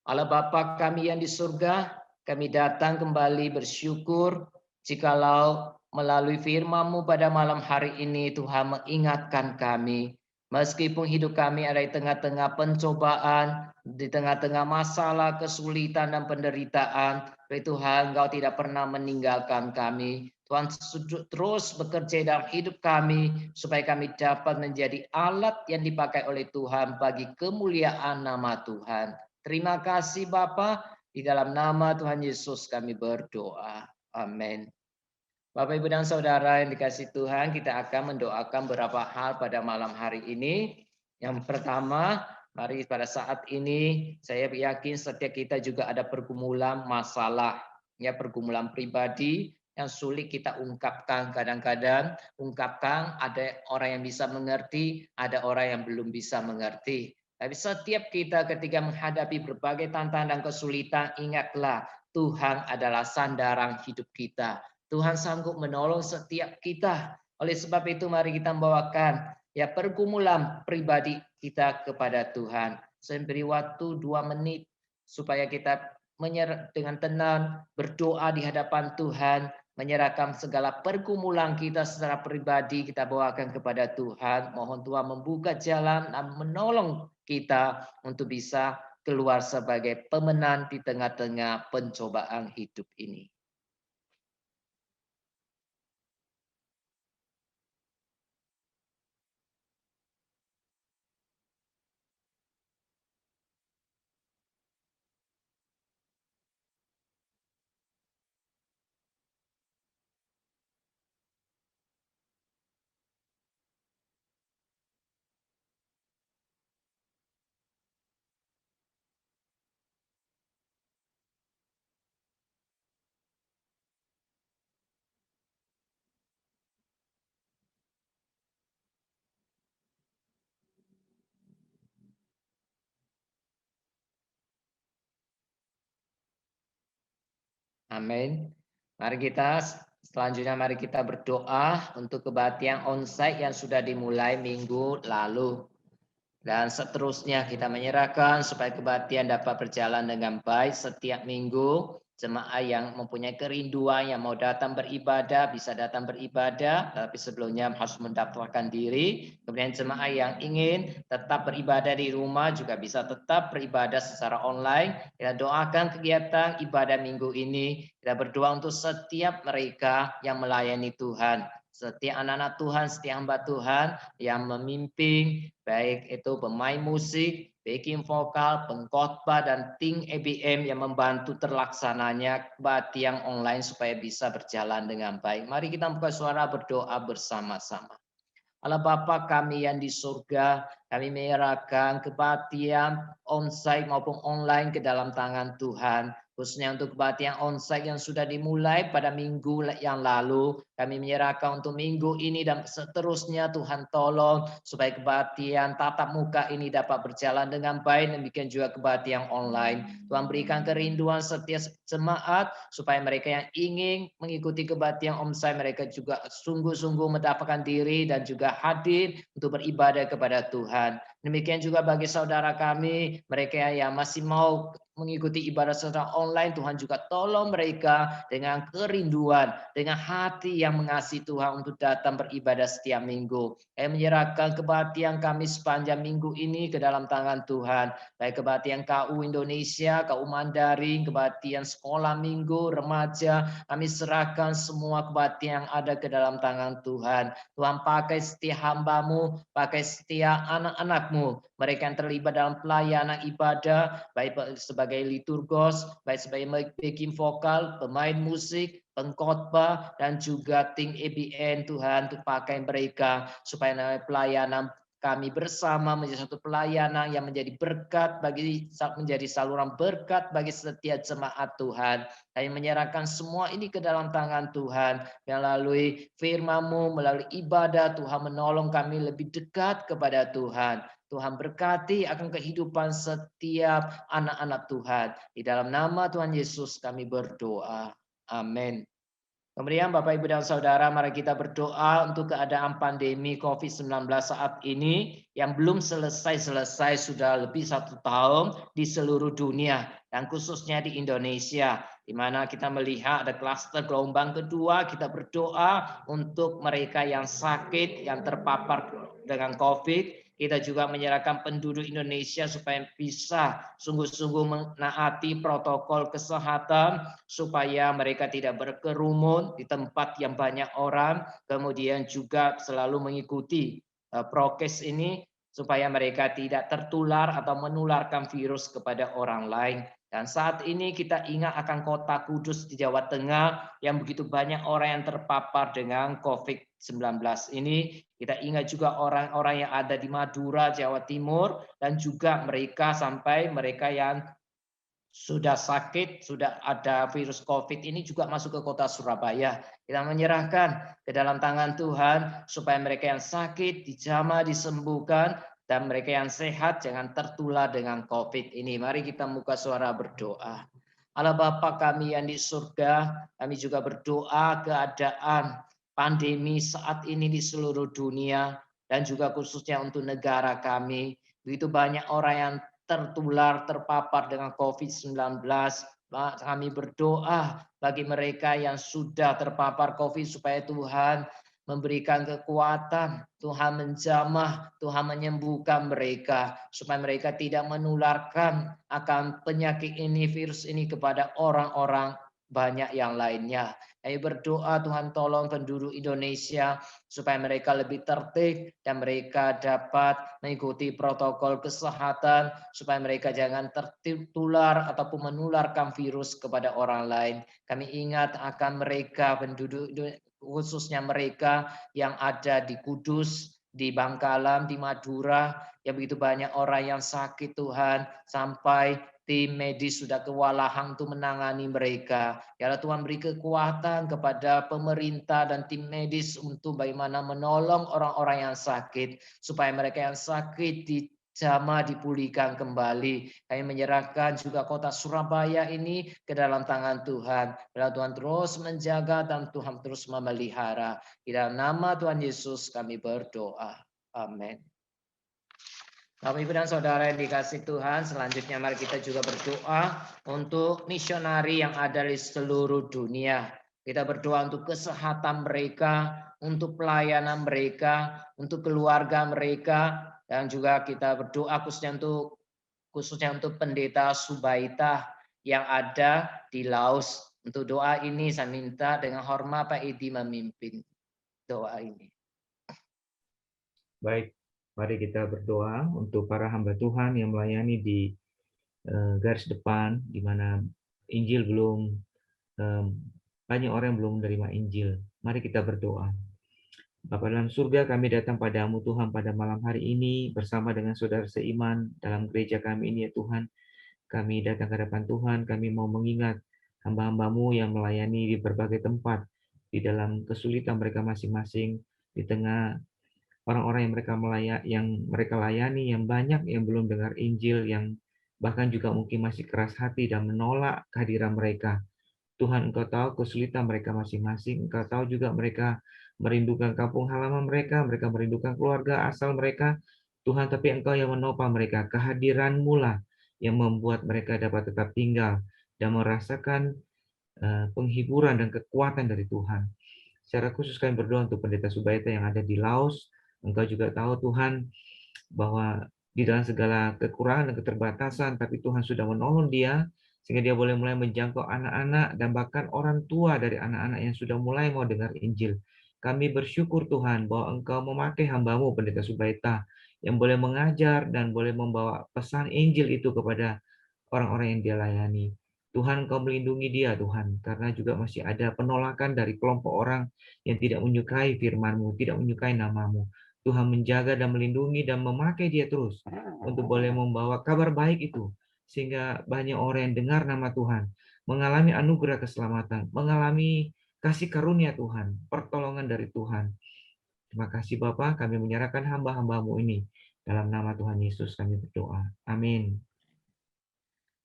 Allah Bapa kami yang di surga, kami datang kembali bersyukur jikalau melalui firman-Mu pada malam hari ini Tuhan mengingatkan kami. Meskipun hidup kami ada di tengah-tengah pencobaan, di tengah-tengah masalah, kesulitan dan penderitaan, Tuhan Engkau tidak pernah meninggalkan kami. Tuhan terus bekerja dalam hidup kami supaya kami dapat menjadi alat yang dipakai oleh Tuhan bagi kemuliaan nama Tuhan. Terima kasih Bapa. Di dalam nama Tuhan Yesus kami berdoa. Amin. Bapak, Ibu, dan Saudara yang dikasih Tuhan, kita akan mendoakan beberapa hal pada malam hari ini. Yang pertama, mari pada saat ini saya yakin setiap kita juga ada pergumulan masalah. Ya, pergumulan pribadi yang sulit kita ungkapkan. Kadang-kadang ungkapkan ada orang yang bisa mengerti, ada orang yang belum bisa mengerti. Tapi setiap kita ketika menghadapi berbagai tantangan dan kesulitan, ingatlah Tuhan adalah sandaran hidup kita. Tuhan sanggup menolong setiap kita. Oleh sebab itu mari kita membawakan ya pergumulan pribadi kita kepada Tuhan. Saya beri waktu 2 menit supaya kita dengan tenang berdoa di hadapan Tuhan, menyerahkan segala pergumulan kita secara pribadi kita bawakan kepada Tuhan. Mohon Tuhan membuka jalan dan menolong kita untuk bisa keluar sebagai pemenang di tengah-tengah pencobaan hidup ini. Amin. Mari kita selanjutnya mari kita berdoa untuk kebaktian onsite yang sudah dimulai minggu lalu. Dan seterusnya kita menyerahkan supaya kebaktian dapat berjalan dengan baik setiap minggu. Jemaah yang mempunyai kerinduan yang mau datang beribadah bisa datang beribadah, tapi sebelumnya harus mendaftarkan diri. Kemudian jemaah yang ingin tetap beribadah di rumah juga bisa tetap beribadah secara online. Kita doakan kegiatan ibadah minggu ini. Kita berdoa untuk setiap mereka yang melayani Tuhan. Setiap anak-anak Tuhan, setiap hamba Tuhan yang memimpin, baik itu pemain musik, backing vokal, pengkhotbah, dan tim ABM yang membantu terlaksananya kebaktian online supaya bisa berjalan dengan baik. Mari kita buka suara berdoa bersama-sama. Allah Bapa kami yang di surga, kami menyerahkan kebaktian onsite maupun online ke dalam tangan Tuhan. Khususnya untuk kebaktian onsite yang sudah dimulai pada minggu yang lalu, kami menyerahkan untuk minggu ini dan seterusnya. Tuhan tolong supaya kebaktian tatap muka ini dapat berjalan dengan baik, demikian juga kebaktian online. Tuhan berikan kerinduan setiap jemaat supaya mereka yang ingin mengikuti kebaktian onsite, mereka juga sungguh-sungguh mendapatkan diri dan juga hadir untuk beribadah kepada Tuhan. Demikian juga bagi saudara kami, mereka yang masih mau mengikuti ibadah secara online, Tuhan juga tolong mereka dengan kerinduan, dengan hati yang mengasihi Tuhan untuk datang beribadah setiap minggu. Saya menyerahkan kebaktian kami sepanjang minggu ini ke dalam tangan Tuhan. Baik kebaktian KU Indonesia, KU Mandarin, kebaktian sekolah minggu, remaja, kami serahkan semua kebaktian yang ada ke dalam tangan Tuhan. Tuhan pakai setiap hamba-Mu, pakai setiap anak-anak-Mu, mereka yang terlibat dalam pelayanan ibadah, baik sebagai liturgos, baik sebagai backing vokal, pemain musik, pengkhotbah, dan juga tim EBN. Tuhan, untuk pakai mereka supaya pelayanan kami bersama menjadi satu pelayanan yang menjadi berkat menjadi saluran berkat bagi setiap jemaat Tuhan. Kami menyerahkan semua ini ke dalam tangan Tuhan. Melalui firman-Mu, melalui ibadah, Tuhan menolong kami lebih dekat kepada Tuhan. Tuhan berkati akan kehidupan setiap anak-anak Tuhan. Di dalam nama Tuhan Yesus kami berdoa. Amin. Kemudian Bapak, Ibu, dan Saudara, mari kita berdoa untuk keadaan pandemi COVID-19 saat ini yang belum selesai sudah lebih 1 tahun di seluruh dunia dan khususnya di Indonesia, di mana kita melihat ada klaster gelombang kedua. Kita berdoa untuk mereka yang sakit, yang terpapar dengan COVID. Kita juga menyerahkan penduduk Indonesia supaya bisa sungguh-sungguh menaati protokol kesehatan, supaya mereka tidak berkerumun di tempat yang banyak orang, kemudian juga selalu mengikuti prokes ini, supaya mereka tidak tertular atau menularkan virus kepada orang lain. Dan saat ini kita ingat akan kota Kudus di Jawa Tengah yang begitu banyak orang yang terpapar dengan COVID-19 ini. Kita ingat juga orang-orang yang ada di Madura, Jawa Timur, dan juga mereka yang sudah sakit, sudah ada virus COVID ini juga masuk ke kota Surabaya. Kita menyerahkan ke dalam tangan Tuhan supaya mereka yang sakit dijamah, disembuhkan, dan mereka yang sehat jangan tertular dengan COVID ini. Mari kita buka suara berdoa. Allah Bapa kami yang di surga, kami juga berdoa keadaan pandemi saat ini di seluruh dunia dan juga khususnya untuk negara kami. Begitu banyak orang yang tertular, terpapar dengan COVID-19. Kami berdoa bagi mereka yang sudah terpapar COVID supaya Tuhan memberikan kekuatan, Tuhan menjamah, Tuhan menyembuhkan mereka, supaya mereka tidak menularkan akan penyakit ini, virus ini kepada orang-orang banyak yang lainnya. Kami berdoa Tuhan tolong penduduk Indonesia supaya mereka lebih tertib dan mereka dapat mengikuti protokol kesehatan supaya mereka jangan tertular ataupun menularkan virus kepada orang lain. Kami ingat akan mereka penduduk, khususnya mereka yang ada di Kudus, di Bangkalan, di Madura, yang begitu banyak orang yang sakit Tuhan, sampai tim medis sudah kewalahan untuk menangani mereka. Ya Allah Tuhan, beri kekuatan kepada pemerintah dan tim medis untuk bagaimana menolong orang-orang yang sakit, supaya mereka yang sakit dijamah, dipulihkan kembali. Kami menyerahkan juga kota Surabaya ini ke dalam tangan Tuhan. Biarlah Tuhan terus menjaga dan Tuhan terus memelihara. Di dalam nama Tuhan Yesus kami berdoa. Amin. Bapak, Ibu, dan Saudara yang dikasih Tuhan, selanjutnya mari kita juga berdoa untuk misionari yang ada di seluruh dunia. Kita berdoa untuk kesehatan mereka, untuk pelayanan mereka, untuk keluarga mereka, dan juga kita berdoa khususnya untuk pendeta Subaita yang ada di Laos. Untuk doa ini saya minta dengan hormat Pak Edi memimpin doa ini. Baik. Mari kita berdoa untuk para hamba Tuhan yang melayani di garis depan, di mana Injil belum, banyak orang yang belum menerima Injil. Mari kita berdoa. Bapa dalam surga, kami datang padamu Tuhan pada malam hari ini bersama dengan saudara seiman dalam gereja kami ini ya Tuhan. Kami datang ke hadapan Tuhan, kami mau mengingat hamba-hambamu yang melayani di berbagai tempat, di dalam kesulitan mereka masing-masing, di tengah orang-orang yang mereka layani, yang banyak yang belum dengar Injil, yang bahkan juga mungkin masih keras hati dan menolak kehadiran mereka. Tuhan, Engkau tahu kesulitan mereka masing-masing, Engkau tahu juga mereka merindukan kampung halaman mereka merindukan keluarga asal mereka, Tuhan, tapi Engkau yang menopang mereka, kehadiran-Mu lah yang membuat mereka dapat tetap tinggal dan merasakan penghiburan dan kekuatan dari Tuhan. Secara khusus kami berdoa untuk Pendeta Subaita yang ada di Laos. Engkau juga tahu Tuhan bahwa di dalam segala kekurangan dan keterbatasan, tapi Tuhan sudah menolong dia sehingga dia boleh mulai menjangkau anak-anak dan bahkan orang tua dari anak-anak yang sudah mulai mau dengar Injil. Kami bersyukur Tuhan bahwa Engkau memakai hamba-Mu Pendeta Subaita yang boleh mengajar dan boleh membawa pesan Injil itu kepada orang-orang yang dia layani. Tuhan, Engkau melindungi dia Tuhan, karena juga masih ada penolakan dari kelompok orang yang tidak menyukai firman-Mu, tidak menyukai nama-Mu. Tuhan menjaga dan melindungi dan memakai dia terus untuk boleh membawa kabar baik itu, sehingga banyak orang yang dengar nama Tuhan, mengalami anugerah keselamatan, mengalami kasih karunia Tuhan, pertolongan dari Tuhan. Terima kasih Bapa, kami menyerahkan hamba-hamba-Mu ini. Dalam nama Tuhan Yesus kami berdoa. Amin.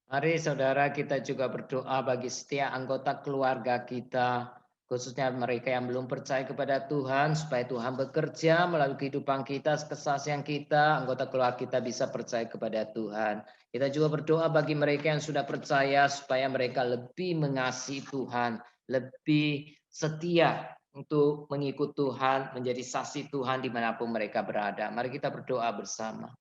Mari saudara kita juga berdoa bagi setiap anggota keluarga kita, khususnya mereka yang belum percaya kepada Tuhan, supaya Tuhan bekerja melalui kehidupan kita, kesaksian kita, anggota keluarga kita bisa percaya kepada Tuhan. Kita juga berdoa bagi mereka yang sudah percaya, supaya mereka lebih mengasihi Tuhan, lebih setia untuk mengikut Tuhan, menjadi saksi Tuhan dimanapun mereka berada. Mari kita berdoa bersama.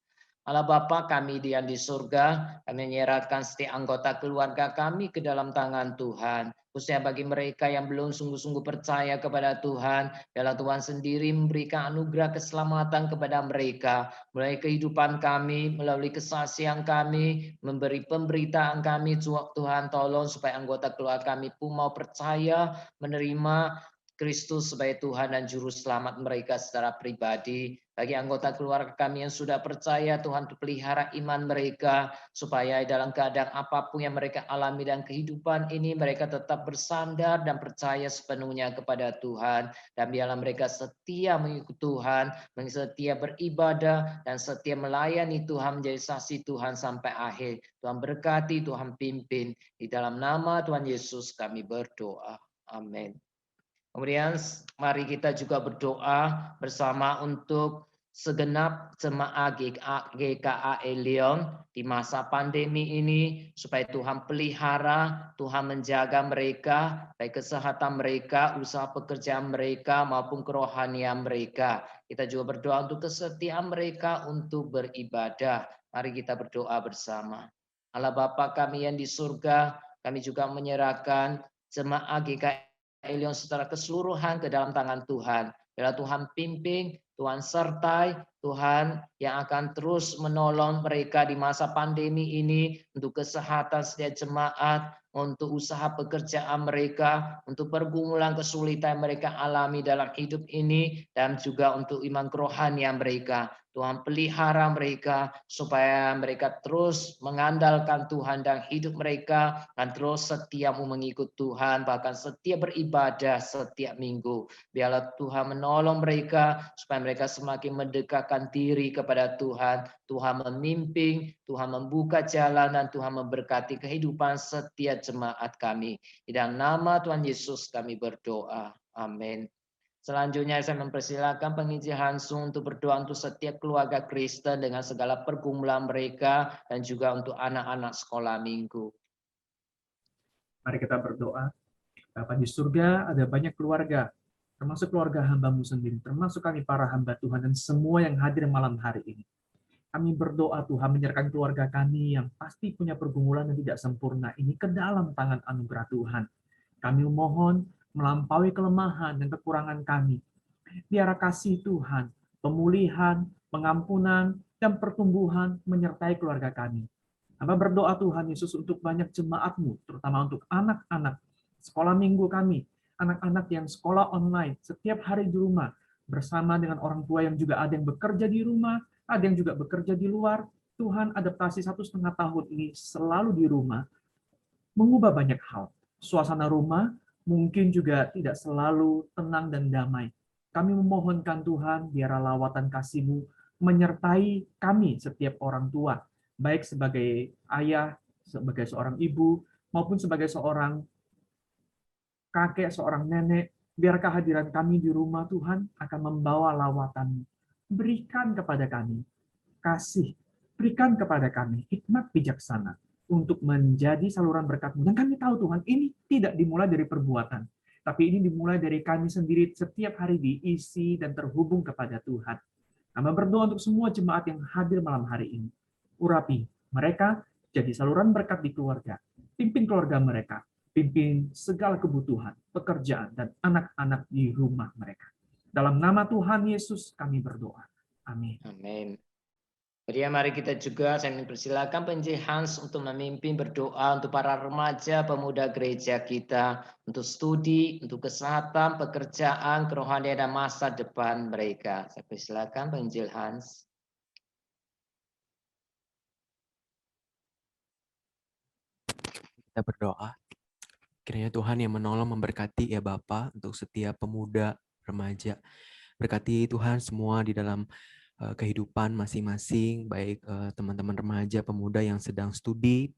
Allah Bapa kami yang di surga, kami menyerahkan setiap anggota keluarga kami ke dalam tangan Tuhan. Khususnya bagi mereka yang belum sungguh-sungguh percaya kepada Tuhan, biarlah Tuhan sendiri memberikan anugerah keselamatan kepada mereka. Melalui kehidupan kami, melalui kesaksian kami, memberi pemberitaan kami, Tuhan tolong supaya anggota keluarga kami pun mau percaya, menerima Kristus sebagai Tuhan dan Juru Selamat mereka secara pribadi. Bagi anggota keluarga kami yang sudah percaya, Tuhan pelihara iman mereka, supaya dalam keadaan apapun yang mereka alami dan kehidupan ini, mereka tetap bersandar dan percaya sepenuhnya kepada Tuhan. Dan biarlah mereka setia mengikut Tuhan, setia beribadah, dan setia melayani Tuhan, menjadi saksi Tuhan sampai akhir. Tuhan berkati, Tuhan pimpin. Di dalam nama Tuhan Yesus kami berdoa. Amin. Kemudian mari kita juga berdoa bersama untuk segenap jemaat GKA Leon di masa pandemi ini, supaya Tuhan pelihara, Tuhan menjaga mereka, baik kesehatan mereka, usaha pekerjaan mereka maupun kerohanian mereka. Kita juga berdoa untuk kesetiaan mereka untuk beribadah. Mari kita berdoa bersama. Allah Bapa kami yang di surga, kami juga menyerahkan jemaat GKA Leon secara keseluruhan ke dalam tangan Tuhan. Biarlah Tuhan pimpin, Tuhan sertai, Tuhan yang akan terus menolong mereka di masa pandemi ini untuk kesehatan setiap jemaat, untuk usaha pekerjaan mereka, untuk pergumulan kesulitan mereka alami dalam hidup ini, dan juga untuk iman kerohanian mereka. Tuhan pelihara mereka supaya mereka terus mengandalkan Tuhan dan hidup mereka dan terus setia mengikut Tuhan, bahkan setia beribadah setiap minggu. Biarlah Tuhan menolong mereka supaya mereka semakin mendekatkan diri kepada Tuhan. Tuhan memimpin, Tuhan membuka jalan, dan Tuhan memberkati kehidupan setiap jemaat kami. Di dalam nama Tuhan Yesus kami berdoa. Amin. Selanjutnya saya mempersilakan pengisi Hansung untuk berdoa untuk setiap keluarga Kristen dengan segala pergumulan mereka dan juga untuk anak-anak sekolah minggu. Mari kita berdoa. Bapa di surga, ada banyak keluarga, termasuk keluarga hamba-Mu sendiri, termasuk kami para hamba Tuhan dan semua yang hadir malam hari ini. Kami berdoa Tuhan menyerahkan keluarga kami yang pasti punya pergumulan yang tidak sempurna ini ke dalam tangan anugerah Tuhan. Kami mohon melampaui kelemahan dan kekurangan kami. Biar kasih Tuhan, pemulihan, pengampunan, dan pertumbuhan menyertai keluarga kami. Hamba berdoa Tuhan Yesus untuk banyak jemaat-Mu, terutama untuk anak-anak sekolah minggu kami, anak-anak yang sekolah online setiap hari di rumah. bersama dengan orang tua yang juga ada yang bekerja di rumah, ada yang juga bekerja di luar. Tuhan, adaptasi 1,5 tahun ini selalu di rumah, mengubah banyak hal. Suasana rumah mungkin juga tidak selalu tenang dan damai. Kami memohonkan Tuhan, biarlah lawatan kasih-Mu menyertai kami setiap orang tua, baik sebagai ayah, sebagai seorang ibu, maupun sebagai seorang kakek, seorang nenek. Biar kehadiran kami di rumah Tuhan akan membawa lawatan. Berikan kepada kami kasih, berikan kepada kami hikmat bijaksana untuk menjadi saluran berkat-Mu. Dan kami tahu Tuhan, ini tidak dimulai dari perbuatan, tapi ini dimulai dari kami sendiri setiap hari diisi dan terhubung kepada Tuhan. Kami berdoa untuk semua jemaat yang hadir malam hari ini. Urapi mereka jadi saluran berkat di keluarga. Pimpin keluarga mereka. Pimpin segala kebutuhan, pekerjaan, dan anak-anak di rumah mereka. Dalam nama Tuhan Yesus kami berdoa. Amin. Amin. Kemudian mari kita juga, saya mempersilakan Penji Hans untuk memimpin berdoa untuk para remaja pemuda gereja kita, untuk studi, untuk kesehatan, pekerjaan, kerohanian, dan masa depan mereka. Saya persilakan Penji Hans. Kita berdoa. Kiranya Tuhan yang menolong memberkati ya Bapa untuk setiap pemuda, remaja. Berkati Tuhan semua di dalam kehidupan masing-masing, baik teman-teman remaja, pemuda yang sedang studi,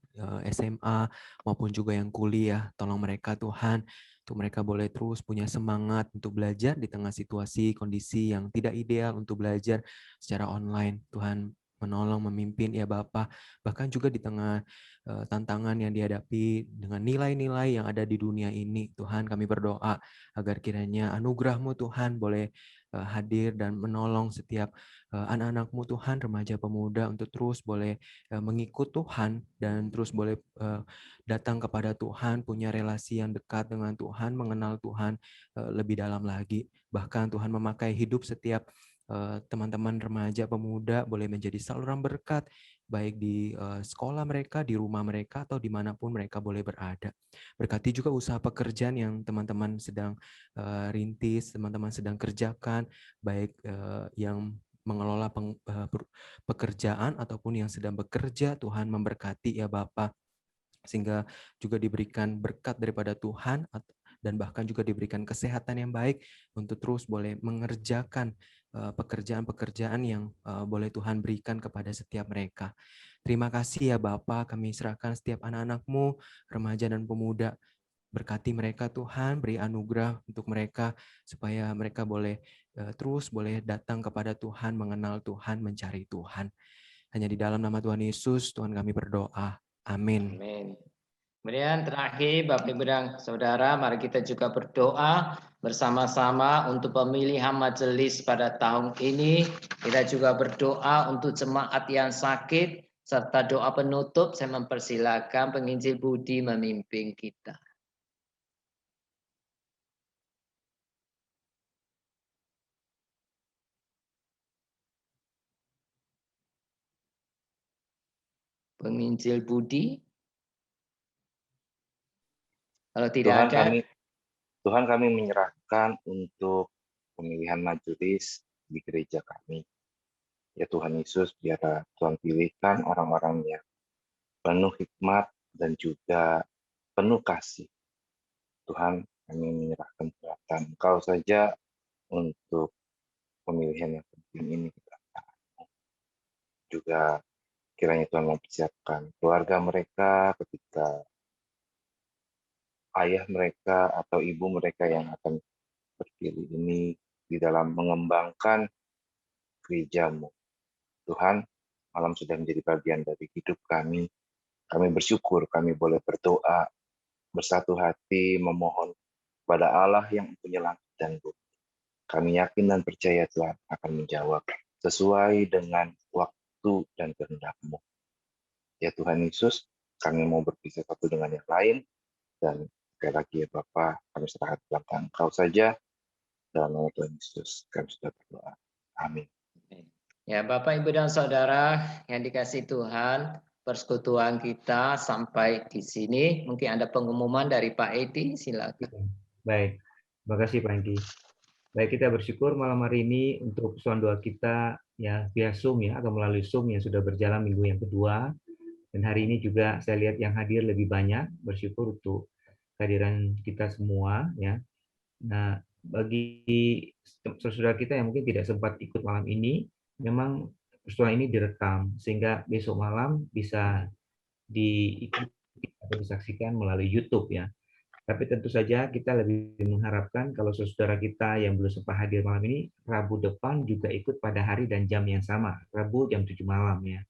SMA, maupun juga yang kuliah. Tolong mereka Tuhan, untuk mereka boleh terus punya semangat untuk belajar di tengah situasi, kondisi yang tidak ideal untuk belajar secara online. Tuhan menolong, memimpin ya Bapa, bahkan juga di tengah tantangan yang dihadapi dengan nilai-nilai yang ada di dunia ini. Tuhan, kami berdoa agar kiranya anugerah-Mu Tuhan boleh hadir dan menolong setiap anak-anak-Mu Tuhan, remaja pemuda untuk terus boleh mengikut Tuhan dan terus boleh datang kepada Tuhan, punya relasi yang dekat dengan Tuhan, mengenal Tuhan lebih dalam lagi. Bahkan Tuhan memakai hidup setiap teman-teman remaja pemuda boleh menjadi saluran berkat, baik di sekolah mereka, di rumah mereka, atau dimanapun mereka boleh berada. Berkati juga usaha pekerjaan yang teman-teman sedang rintis, teman-teman sedang kerjakan, baik yang mengelola pekerjaan ataupun yang sedang bekerja. Tuhan memberkati ya Bapa, sehingga juga diberikan berkat daripada Tuhan dan bahkan juga diberikan kesehatan yang baik untuk terus boleh mengerjakan pekerjaan-pekerjaan yang boleh Tuhan berikan kepada setiap mereka. Terima kasih ya Bapa, kami serahkan setiap anak-anak-Mu, remaja dan pemuda. Berkati mereka Tuhan, beri anugerah untuk mereka supaya mereka boleh terus boleh datang kepada Tuhan, mengenal Tuhan, mencari Tuhan. Hanya di dalam nama Tuhan Yesus, Tuhan kami berdoa. Amin. Amin. Kemudian terakhir Bapak Ibu dan Saudara, mari kita juga berdoa bersama-sama untuk pemilihan majelis pada tahun ini. Kita juga berdoa untuk jemaat yang sakit, serta doa penutup. Saya mempersilakan penginjil Budi memimpin kita. Penginjil Budi. Kalau tidak ada, Tuhan kami menyerahkan untuk pemilihan majelis di gereja kami. Ya Tuhan Yesus, biar Tuhan pilihkan orang-orang yang penuh hikmat dan juga penuh kasih. Tuhan, kami menyerahkan perhatian Engkau saja untuk pemilihan yang penting ini. Juga kiranya Tuhan mempersiapkan keluarga mereka ketika ayah mereka atau ibu mereka yang akan terpilih ini di dalam mengembangkan gereja-Mu. Tuhan, malam sudah menjadi bagian dari hidup kami. Kami bersyukur kami boleh berdoa bersatu hati memohon pada Allah yang punya langit dan bumi. Kami yakin dan percaya Tuhan akan menjawab sesuai dengan waktu dan kehendak-Mu. Ya Tuhan Yesus, kami mau berpisah satu dengan yang lain, dan sekali lagi ya Bapa, kami serahkan dalam tangan Engkau saja. Dalam nama Tuhan Yesus, kami sudah berdoa. Amin. Ya Bapak, Ibu, dan Saudara yang dikasihi Tuhan, persekutuan kita sampai di sini. Mungkin ada pengumuman dari Pak Edi, silakan. Baik, terima kasih Pak Edi. Baik, kita bersyukur malam hari ini untuk persoalan doa kita ya via Zoom ya, atau melalui Zoom yang sudah berjalan minggu yang kedua. Dan hari ini juga saya lihat yang hadir lebih banyak, bersyukur untuk kehadiran kita semua ya. Nah, bagi saudara kita yang mungkin tidak sempat ikut malam ini, memang persoalan ini direkam sehingga besok malam bisa diikuti atau disaksikan melalui YouTube ya. Tapi tentu saja kita lebih mengharapkan kalau saudara kita yang belum sempat hadir malam ini, Rabu depan juga ikut pada hari dan jam yang sama, Rabu jam 7 malam ya.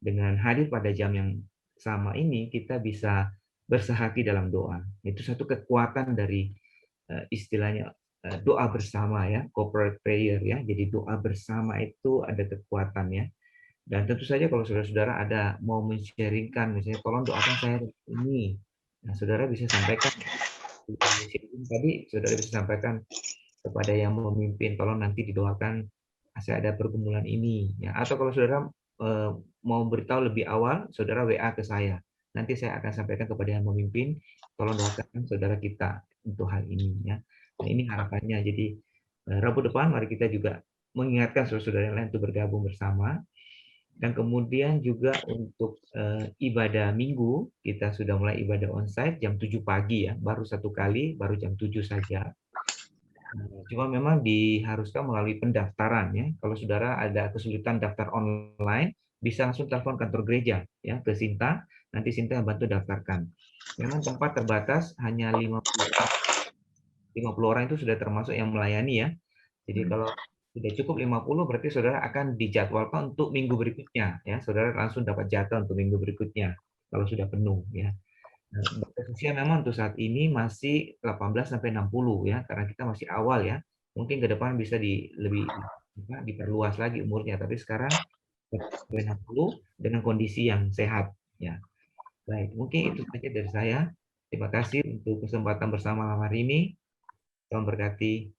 Dengan hadir pada jam yang sama ini, kita bisa bersehati dalam doa. Itu satu kekuatan dari istilahnya doa bersama ya, corporate prayer ya. Jadi doa bersama itu ada kekuatannya. Dan tentu saja kalau saudara-saudara ada mau men-sharingkan, misalnya tolong doakan saya ini, nah, saudara bisa sampaikan tadi, saudara bisa sampaikan kepada yang memimpin, tolong nanti didoakan saya ada pergumulan ini, ya. Atau kalau saudara mau beritahu lebih awal, saudara WA ke saya, nanti saya akan sampaikan kepada yang memimpin, tolong doakan saudara kita untuk hal ini, ya. Nah, ini harapannya. Jadi Rabu depan mari kita juga mengingatkan saudara-saudara yang lain untuk bergabung bersama. Dan kemudian juga untuk ibadah minggu, kita sudah mulai ibadah onsite jam 7 pagi ya, baru satu kali, baru jam 7 saja. Cuma memang diharuskan melalui pendaftaran ya. Kalau saudara ada kesulitan daftar online, bisa langsung telepon kantor gereja ya ke Sinta, nanti Sinta yang bantu daftarkan. Memang tempat terbatas hanya 50 orang itu sudah termasuk yang melayani ya. Jadi kalau sudah cukup 50 berarti saudara akan dijadwalkan untuk minggu berikutnya ya. Saudara langsung dapat jatah untuk minggu berikutnya kalau sudah penuh ya. Nah, usia memang untuk saat ini masih 18 sampai 60 ya, karena kita masih awal ya. Mungkin ke depan bisa lebih diperluas lagi umurnya, tapi sekarang sampai 60 dengan kondisi yang sehat ya. Baik, mungkin itu saja dari saya. Terima kasih untuk kesempatan bersama malam hari ini. Tuhan berkati.